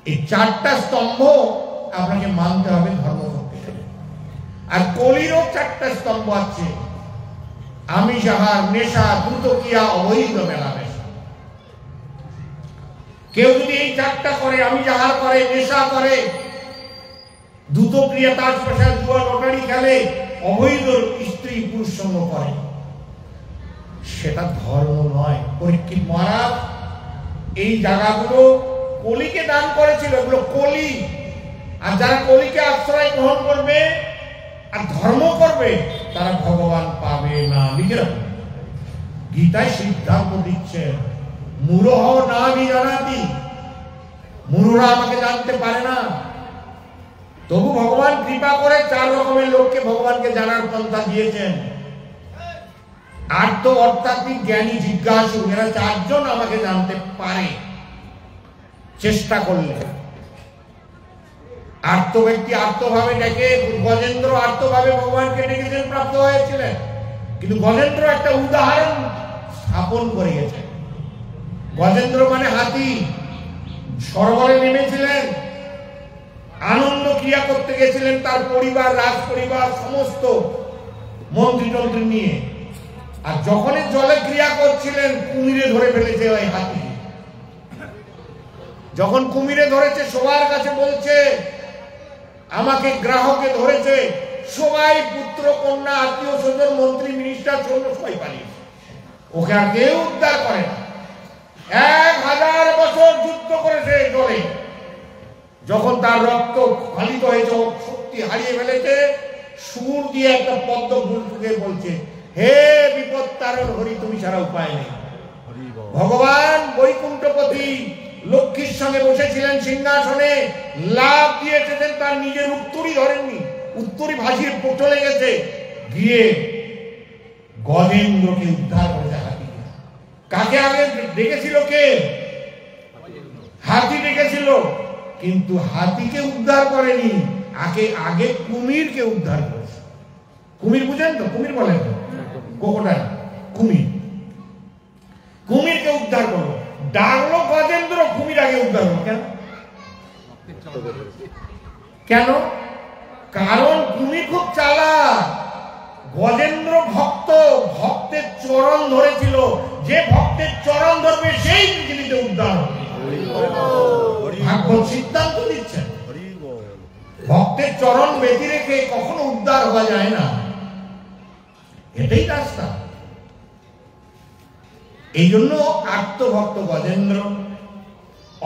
এই 4টা স্তম্ভ আপনাকে মানতে হবে ধর্ম করতে গেলে। আর কলিরও 4টা স্তম্ভ আছে, আমি যাহার নেশা দ্রুত কিয়া অবৈধ মেলামেশা। কেউ যদি এই 4টা করে, আমি যাহার করে, নেশা করে, দ্রুত ক্রিয়া, তাজ পেশার, জুয়া লটারি খেলে, অবৈধ স্ত্রী পুরুষ সঙ্গ করে, সেটা ধর্ম নয়। পরীক্ষিত মহারাজ এই জায়গাগুলো কলিকে দান করেছিল, এগুলো কলি। আর যারা কলিকে আশ্রয় গ্রহণ করবে আর ধর্ম করবে, তারা ভগবান পাবে না। লিখে রাখুন, গীতায় সিদ্ধান্ত দিচ্ছে, মূঢ় না জানাতি, মূঢ়রা আমাকে জানতে পারে না। তবু ভগবান কৃপা করে 4 রকমের লোককে ভগবানকে জানার পন্থা দিয়েছেন। আর্ত অর্থাৎ জ্ঞানী জিজ্ঞাসু, এরা 4 জন আমাকে জানতে পারে চেষ্টা করলে। আর্ত ব্যক্তি আর্তভাবে ডেকে, গজেন্দ্র আর্তভাবে ভগবানকে ডেকেছেন, প্রাপ্ত হয়েছিলেন। কিন্তু গজেন্দ্র একটা উদাহরণ স্থাপন করে গেছেন। গজেন্দ্র মানে হাতি, সরোবরে নেমেছিলেন, আনন্দ ক্রিয়া করতে গেছিলেন তার পরিবার, রাজ পরিবার, সমস্ত মন্ত্রী টন্ত্রী নিয়ে। আর যখনই জলে ক্রিয়া করছিলেন, কুমিরে ধরে ফেলেছে ওই হাতি। যখন কুমিরে ধরেছে, সবার কাছে বলছে আমাকে গ্রাহকে ধরেছে, সবাই পুত্র কন্যা আত্মীয় স্বজন মন্ত্রী মিনিস্টার সবাই পালিয়েছে, ওকে আর কেউ উদ্ধার করে না। 1000 বছর যুদ্ধ করেছে জলে। যখন তার রক্ত ফালিত হয়েছে, শক্তি হারিয়ে ফেলেছে, সুর দিয়ে একটা পদ্ম ফুল ফুঁকে বলছে, হে বিপদ তারণ হরি, তুমি ছাড়া উপায় নেই। ভগবান বৈকুণ্ঠপতি লক্ষ্মীর সঙ্গে বসেছিলেন সিংহাসনে, লাভ দিয়ে এসেছেন, তার নিজের উত্তরই ধরেননি, উত্তরই ভাসিয়ে চলে গেছে, গিয়ে গজেন্দ্রকে উদ্ধার করেছে হাতি। কাকে আগে ডেকেছিল? কে? হাতি ডেকেছিল, কিন্তু হাতিকে উদ্ধার করেনি, আগে কুমিরকে উদ্ধার করেছে। কুমির বুঝেন তো? কুমির বলেন তো, ক্রোকোডাইল, কুমির। কুমিরকে উদ্ধার করলো, ডাকলো গজেন্দ্র, কুমির আগে উদ্ধার হলো। কেন? কেন? কারণ কুমির খুব চালাক, গজেন্দ্র ভক্ত, ভক্তের চরণ ধরেছিল, যে ভক্তের চরণ ধরবে সেই পৃথিবীতে উদ্ধার হবে। ভাগবত সিদ্ধান্ত দিচ্ছেন, ভক্তের চরণ বেঁধে রেখে কখনো উদ্ধার হওয়া যায় না, এটাই রাস্তা। এই জন্য আত্মভক্ত গজেন্দ্র,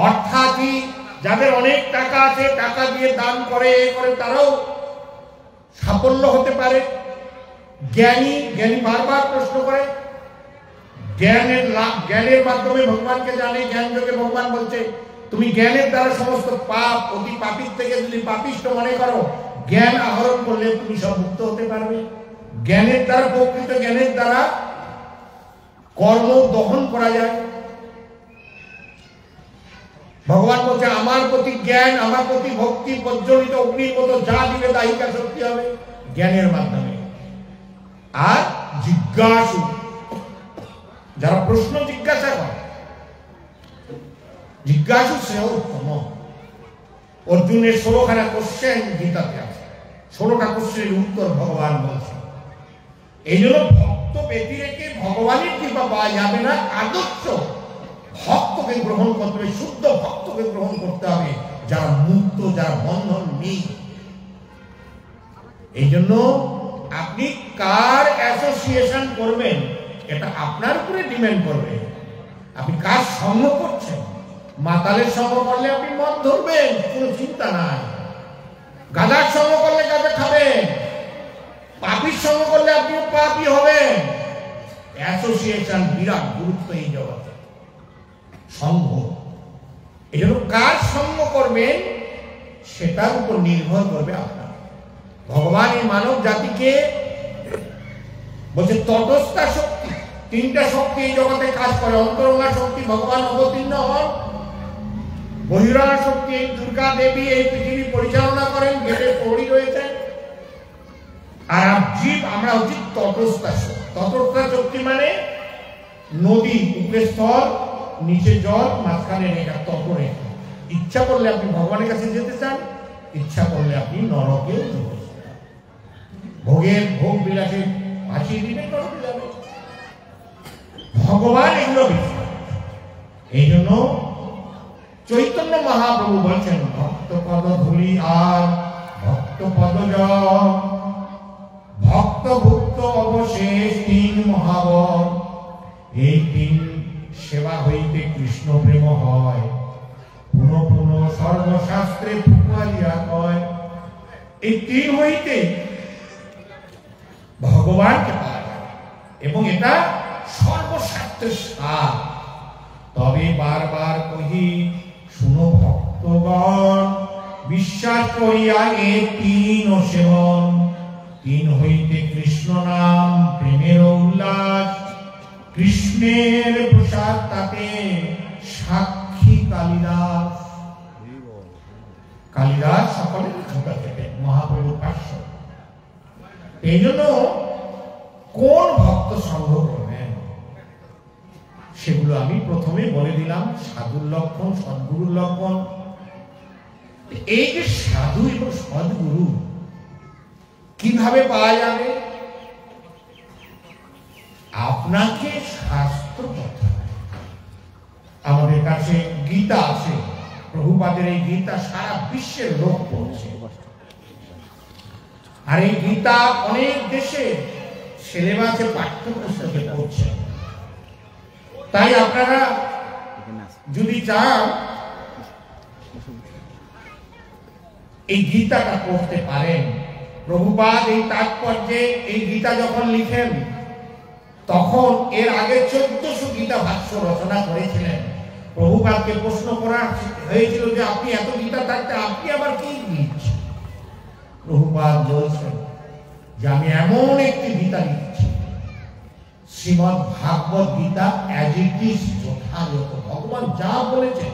অর্থাৎ যাদের অনেক টাকা আছে, টাকা দিয়ে দান করে তারাও সাফল্য হতে পারে। জ্ঞানী বারবার প্রশ্ন করে, জ্ঞানের মাধ্যমে ভগবানকে জানে, জ্ঞান যোগে ভগবান বলছে তুমি জ্ঞানের দ্বারা সমস্ত পাপ, অতি পাপীর থেকে যদি পাপিষ্ঠ মনে করো, জ্ঞান আহরণ করলে তুমি সব মুক্ত হতে পারবে। জ্ঞানের দ্বারা, প্রকৃত জ্ঞানের দ্বারা কর্ম দহন করা যায়। ভগবান বলছে আমার প্রতি জ্ঞান, আমার প্রতি ভক্তি প্রজ্বলিত অগ্নির মতো যা দিবে দাহিকা শক্তি হবে জ্ঞানের মাধ্যমে। আর জিজ্ঞাসু, যারা প্রশ্ন জিজ্ঞাসা করে, জিজ্ঞাসু সেও উত্তম। অর্জুনের 16খানা কোশ্চেন গীতাতে আছে, 16টা কোশ্চেনের উত্তর ভগবান বলছে। এই জন্য ভক্ত ব্যক্তি রেখে ভগবানের কৃপা পাওয়া যাবে না। আদর্শ ভক্তকে গ্রহণ করতে হবে, শুদ্ধ ভক্তকে গ্রহণ করতে হবে, যারা মুক্ত, যারা বন্ধন নেই। এই জন্য আপনি কার অ্যাসোসিয়েশন করবেন এটা আপনার উপরে ডিপেন্ড করবে। আপনি কার সঙ্গ করছেন। মাতালের সঙ্গ করলে আপনি মদ ধরবেন, কোনো চিন্তা নাই। গাঁজার সঙ্গ করলে গাঁজা খাবেন, পাপীর সঙ্গ করলে আপনিও পাপী হবেন। অ্যাসোসিয়েশন বিরাট গুরুত্ব এই জগতে, সঙ্গ। এই জন্য কার সঙ্গ করবেন সেটার উপর নির্ভর করবে আপনার। ভগবান এই মানব জাতিকে বলছে তটস্থা শক্তি, 3টা শক্তি এই জগতে কাজ করে। অন্তরঙ্গা শক্তি ভগবান অবতীর্ণ হন, বহিরঙ্গা শক্তি এই দুর্গা দেবী এই পৃথিবী পরিচালনা করেন, গেটে প্রহরী রয়েছেন। আর জীব আমরা হচ্ছি তটস্থা শক্তি। তটস্থা শক্তি মানে নদী, উপরে স্থল, নিচে জল, মাঝখানে রেখা, তটরেখা। ইচ্ছা করলে আপনি ভগবানের কাছে যেতে চান, ইচ্ছা করলে আপনি নরকেও যেতে চান। ভোগের ভোগ বিলাসে ভাসিয়ে দিলে নরকে যাবে। ভগবান এগুলো বিশ্বাস। এই জন্য চৈতন্য মহাপ্রভু বলছেন ভক্ত পদ ধুলি আর ভক্ত পদ জপ, ভক্ত ভুক্ত অবশেষ 3 মহাবর। এই 3 সেবা হইতে কৃষ্ণ প্রেম হয়, পুনঃ পুনঃ সর্বশাস্ত্রে ফুকাইয়া কয়। এই 3 হইতে ভগবানকে পাওয়া যায় এবং এটা সর্বশাস্ত্রের সার। তবে বারবার কহি শুনো ভক্তগণ, বিশ্বাস করিয়া এ 3 সেবন। 3 হইতে কৃষ্ণ নাম প্রেমের উল্লাস, কৃষ্ণের প্রসাদ তাতে সাক্ষী কালিদাস। কালিদাস সকলের এই জন্য কোন ভক্ত সংগ্রহ করবেন সেগুলো আমি প্রথমে বলে দিলাম, সাধুর লক্ষণ, সদ্গুরুর লক্ষণ। এই যে সাধু এবং সদ্গুরু কিভাবে পাওয়া যাবে? আপনাকে শাস্ত্র কথা, আমাদের কাছে গীতা আছে, প্রভুপাদের এই গীতা সারা বিশ্বের লোক পড়ছে, আর এই গীতা অনেক দেশে সিলেবাসে পাঠ্যপুস্তকে পড়ছে। তাই আপনারা যদি চান এই গীতাটা পড়তে পারেন। প্রভুপাদ এই তাৎপর্যে এই গীতা যখন লিখেন তখন এর আগে 1400 গীতা ভাষ্য রচনা করেছিলেন। প্রভুপাদকে প্রশ্ন করা হয়েছিল যে আপনি এত গীতা থাকতে আপনি আবার কি লিখছেন? প্রভুপাদ বলছেন যে আমি এমন একটি গীতা লিখছি, শ্রীমদ্ ভাগবত গীতা অ্যাজ ইট ইজ, যথাযথ ভগবান যা বলেছেন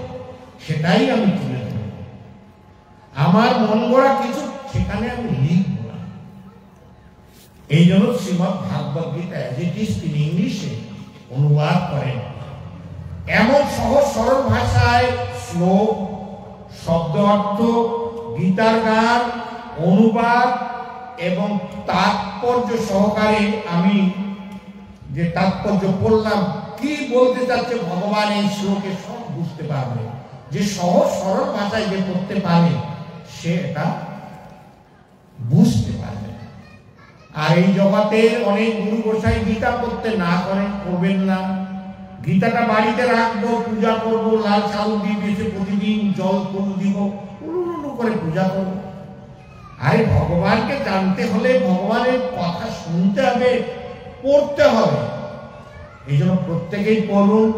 সেটাই আমি তুলে ধরব, আমার মন গড়া কিছু সেখানে আমি লিখব না। এই জন্য শ্রীমদ্ ভাগবত গীতা অ্যাজ ইট ইজ তিনি ইংলিশে অনুবাদ করেন। এমন সহজ সরল ভাষায় শ্লোক, শব্দ অর্থ, গীতার গান, অনুবাদ এবং তাৎপর্য সহকারে আমি যে তাৎপর্য পড়লাম, কি বলতে চাচ্ছে ভগবান এই শ্লোকে সব বুঝতে পারবে। যে সহজ সরল ভাষায় যে পড়তে পারে সে এটা বুঝতে পারবে। আর এই জগতের অনেক গুরু গোসাই গীতা পড়তে না করেন, করবেন না। গীতাটা বাড়িতে রাখবো, পূজা করবো, লাল চাউল দিয়ে বেঁচে প্রতিদিন জল ফুল দিব, উলু করে পূজা করবো। আরে ভগবানকে জানতে হলে ভগবানের কথা শুনতে হবে, পড়তে হবে। এই জন্য প্রত্যেকেই পড়ুন,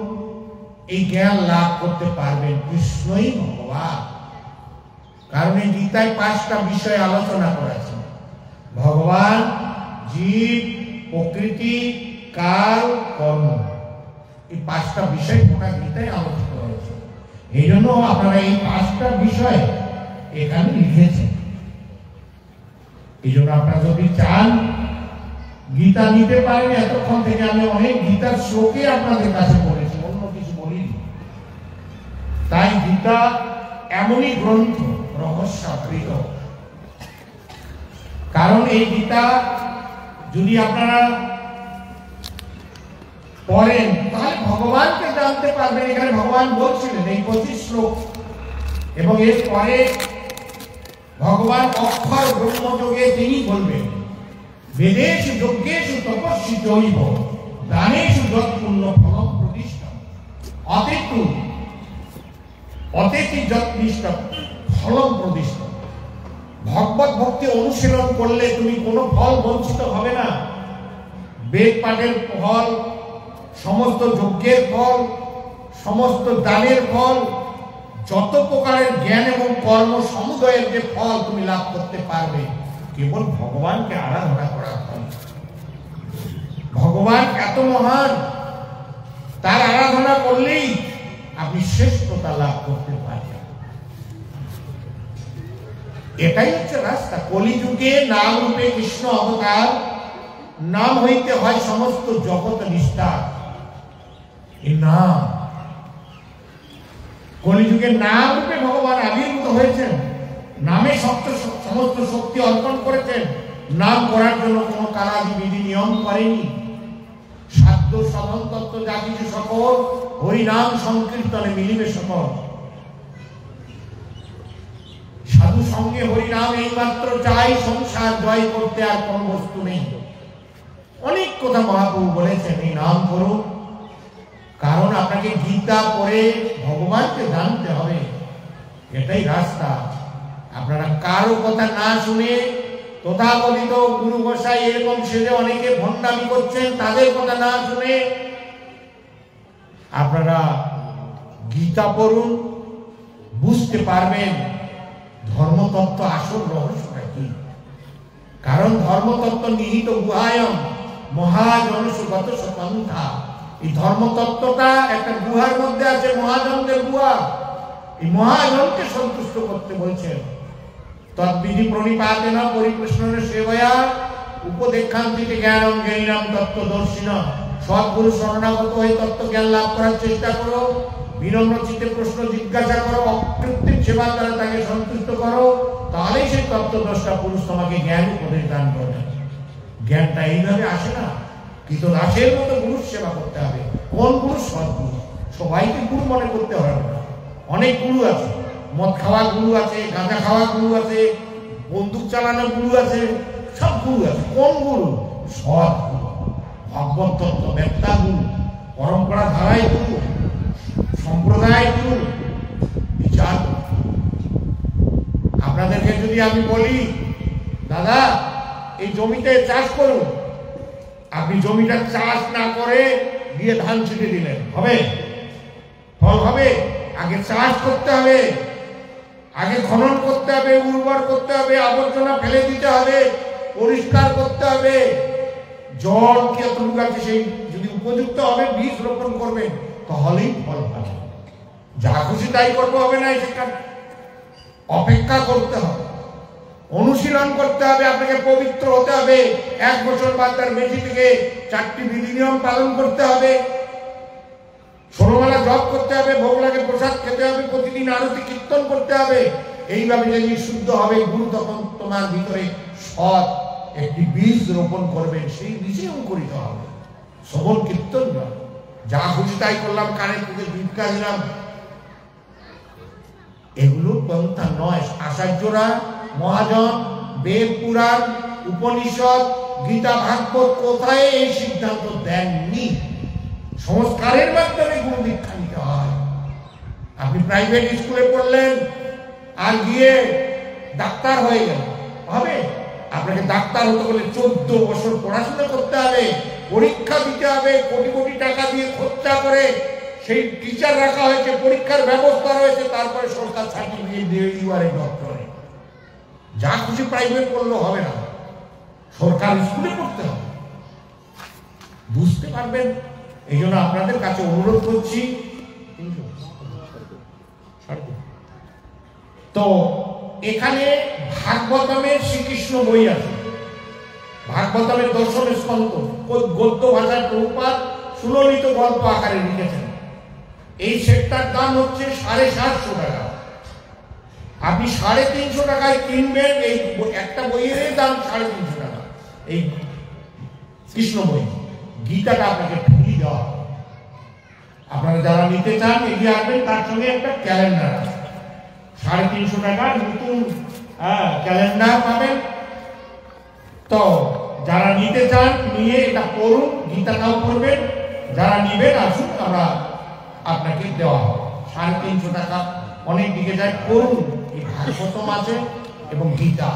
এই জ্ঞান লাভ করতে পারবেন। কৃষ্ণই ভগবান। কারণ এই গীতায় 5টা বিষয় আলোচনা করেছেন। ভগবান, জীব, প্রকৃতি, কাল, কর্ম, এই 5টা বিষয় গোটা গীতায় আলোচিত হয়েছে। এই জন্য আপনারা এই 5টা বিষয় এখানে লিখেছেন। এই জন্য আপনারা যদি চান গীতা নিতে পারেন। এতক্ষণ থেকে আমি অনেক গীতার শ্লোকে আপনাদের কাছে বলেছি, অন্য কিছু বলিনি। তাই গীতা এমনই গ্রন্থ, রহস্যাবৃত। কারণ এই গীতা যদি আপনারা পড়েন তাহলে ভগবানকে জানতে পারবেন। এখানে ভগবান বলছিলেন এই 25 শ্লোক, এবং এর পরে ভগবান অক্ষর ব্রহ্মযোগে তিনি বলবেন, বেদেষু যজ্ঞেষু তপস্বী জৈব দানেষু যৎপুণ্য ফলম প্রতিষ্ঠাম অতেতি যৎনিষ্ঠ ফলম প্রতিষ্ঠাম। ভগবত ভক্তি অনুশীলন করলে তুমি কোনো ফল বঞ্চিত হবে না। বেদ পাঠের ফল, সমস্ত যজ্ঞের ফল, সমস্ত দানের ফল, যত প্রকারের জ্ঞান এবং কর্ম সমুদয়ের যে ফল তুমি লাভ করতে পারবে কেবল ভগবানকে আরাধনা করার ফল। ভগবান এত মহান, তার আরাধনা করলেই আপনি শ্রেষ্ঠতা লাভ করতে পারবেন। এটাই হচ্ছে রাস্তা। কলিযুগে নাম রূপে কৃষ্ণ অবতার, নাম হইতে হয় সমস্ত জগৎ নিষ্ঠা। এই নাম, কলিযুগে নাম রূপে ভগবান আবির্ভূত হয়েছেন, নামে সমস্ত শক্তি অর্পণ করেছেন। নাম করার জন্য কোনো কারাদি বিধি নিয়ম করেনি। সাধ্য সাধন তত্ত্ব যা কিছু সকল হরিনাম সংকীর্তনে মিলিবে সকল। সাধু সঙ্গে হরিনাম এইমাত্র চাই, সংসার জয় করতে আর কোন বস্তু নেই। অনেক কথা মহাপ্রভু বলেছেন, এই নাম করুন। কারণ আপনাকে গীতা পড়ে ভগবানকে জানতে হবে, এটাই রাস্তা। আপনারা কারো কথা না শুনে তথাকথিত গুরু গোসাই এরকম সেজে অনেকে ভণ্ডামি করছেন, তাদের কথা না শুনে আপনারা গীতা পড়ুন, বুঝতে পারবেন ধর্মতত্ত্ব আসল রহস্যটা কি। কারণ ধর্মতত্ত্ব নিহিত গুহায়ম মহাজনসুগত সপন্থা। এই ধর্মতত্ত্বটা একটা গুহার মধ্যে আছে, মহাজনদের গুহা। এই মহাজনকে সন্তুষ্ট করতে বলছেন। তদ্বিধি প্রণিপাতেন পরিকৃষ্ণের সেবয়া উপদেক্ষান্তিতে জ্ঞানম জ্ঞানীনাম তত্ত্বদর্শিনঃ। সদ্গুরু শরণাগত হয়ে তত্ত্ব জ্ঞান লাভ করার চেষ্টা করো, বিনম্র চিত্তে প্রশ্ন জিজ্ঞাসা করো, অকৃত্রিম সেবার দ্বারা তাকে সন্তুষ্ট করো, তাহলেই সেই তত্ত্বদ্রষ্টা পুরুষ তোমাকে জ্ঞান উপদেশ দান করবে। জ্ঞানটা এইভাবে আসে না, কৃতদাসের মতো গুরুর সেবা করতে হবে। কোন গুরু? সদ্গুরু। সবাইকে গুরু মনে করতে হবে না, অনেক গুরু আছে, মদ খাওয়া গুরু আছে, গাঁজা খাওয়া গুরু আছে, বন্দুক চালানো গুরু আছে, সব গুরু আছে। কোন গুরু? সদ্গুরু, ভগবত তত্ত্ব বেত্তা গুরু, পরম্পরা ধারায় গুরু, সম্প্রদায় গুরু, বিচার। আপনাদেরকে যদি আমি বলি দাদা এই জমিতে চাষ করুন, আপনি জমিটা চাষ না করে দিয়ে ধান ছিটে দিলেন, হবে? ফল হবে? আগে চাষ করতে হবে, আগে খনন করতে হবে, উর্বর করতে হবে, আবর্জনা ফেলে দিতে হবে, পরিষ্কার করতে হবে, জল কতটুকু আছে সেই যদি উপযুক্ত হবে বীজ রোপণ করবেন, তাহলেই ফল পাবে। যা খুশি তাই করবো হবে না, সেটা অপেক্ষা করতে হবে, অনুশীলন করতে হবে, আপনাকে পবিত্র হতে হবে, 1 বছর বা তার বেশি থেকে 4টি বিধি নিয়ম পালন করতে হবে, 16 বেলা জপ করতে হবে, ভোগ লাগে প্রসাদ খেতে হবে, প্রতিদিন আরতি কীর্তন করতে হবে। এইভাবে যদি শুদ্ধ হবে গুরু, তখন তোমার ভিতরে সৎ একটি বীজ রোপণ করবেন, সেই বীজে অঙ্কুরিত হবে। শ্রবণ কীর্তন নয়, যা খুশি তাই করলাম, কানে থেকে ভিক্ষা দিলাম, এগুলো পন্থা নয়। আচার্যরা, মহাজন, বেদ, পুরাণ, উপনিষদ, গীতা, ভাগবত কোথায় এই সিদ্ধান্ত দেননি। সংস্কারের মাধ্যমে গুরু দীক্ষা নিতে হয়। আপনি প্রাইভেট স্কুলে পড়লেন আর গিয়ে ডাক্তার হয়ে গেলেন, হবে? আপনাকে ডাক্তার হতে হলে 14 বছর পড়াশোনা করতে হবে, পরীক্ষা দিতে হবে, কোটি কোটি টাকা দিয়ে খরচা করে সেই টিচার রাখা হয়েছে, পরীক্ষার ব্যবস্থা রয়েছে, তারপরে সরকার সার্টিফিকেট দিয়ে ইউ আর এ ডক্টর। যা খুশি প্রাইভেট পড়লে হবে না, সরকার স্কুলে পড়তে হবে, বুঝতে পারবেন। এই জন্য আপনাদের কাছে অনুরোধ করছি, তো এখানে ভাগবতমের শ্রীকৃষ্ণ বই আছে, ভাগবতমের 10ম স্কন্ধ, গদ্য ভাষায় প্রভুপাদ সুললিত গল্প আকারে লিখেছেন। এই সেটটার দাম হচ্ছে 750 টাকা। আপনি 350 টাকায় কিনবেন, এই একটা বইয়ের দাম 350 টাকা। এই কৃষ্ণ বই, গীতাটা আপনাকে ফ্রি দেওয়া হবে। আপনারা যারা নিতে চান এগিয়ে আসবেন, তার সঙ্গে একটা ক্যালেন্ডার আছে, 350 টাকা নতুন ক্যালেন্ডার পাবেন। তো যারা নিতে চান নিয়ে এটা পড়ুন, গীতাটাও পড়বেন, যারা নিবেন আসুন, আমরা আপনাকে দেওয়া হবে। 350 টাকা অনেক দিকে যায়, পড়ুন, এই ভাগবতম আছে এবং গীতা।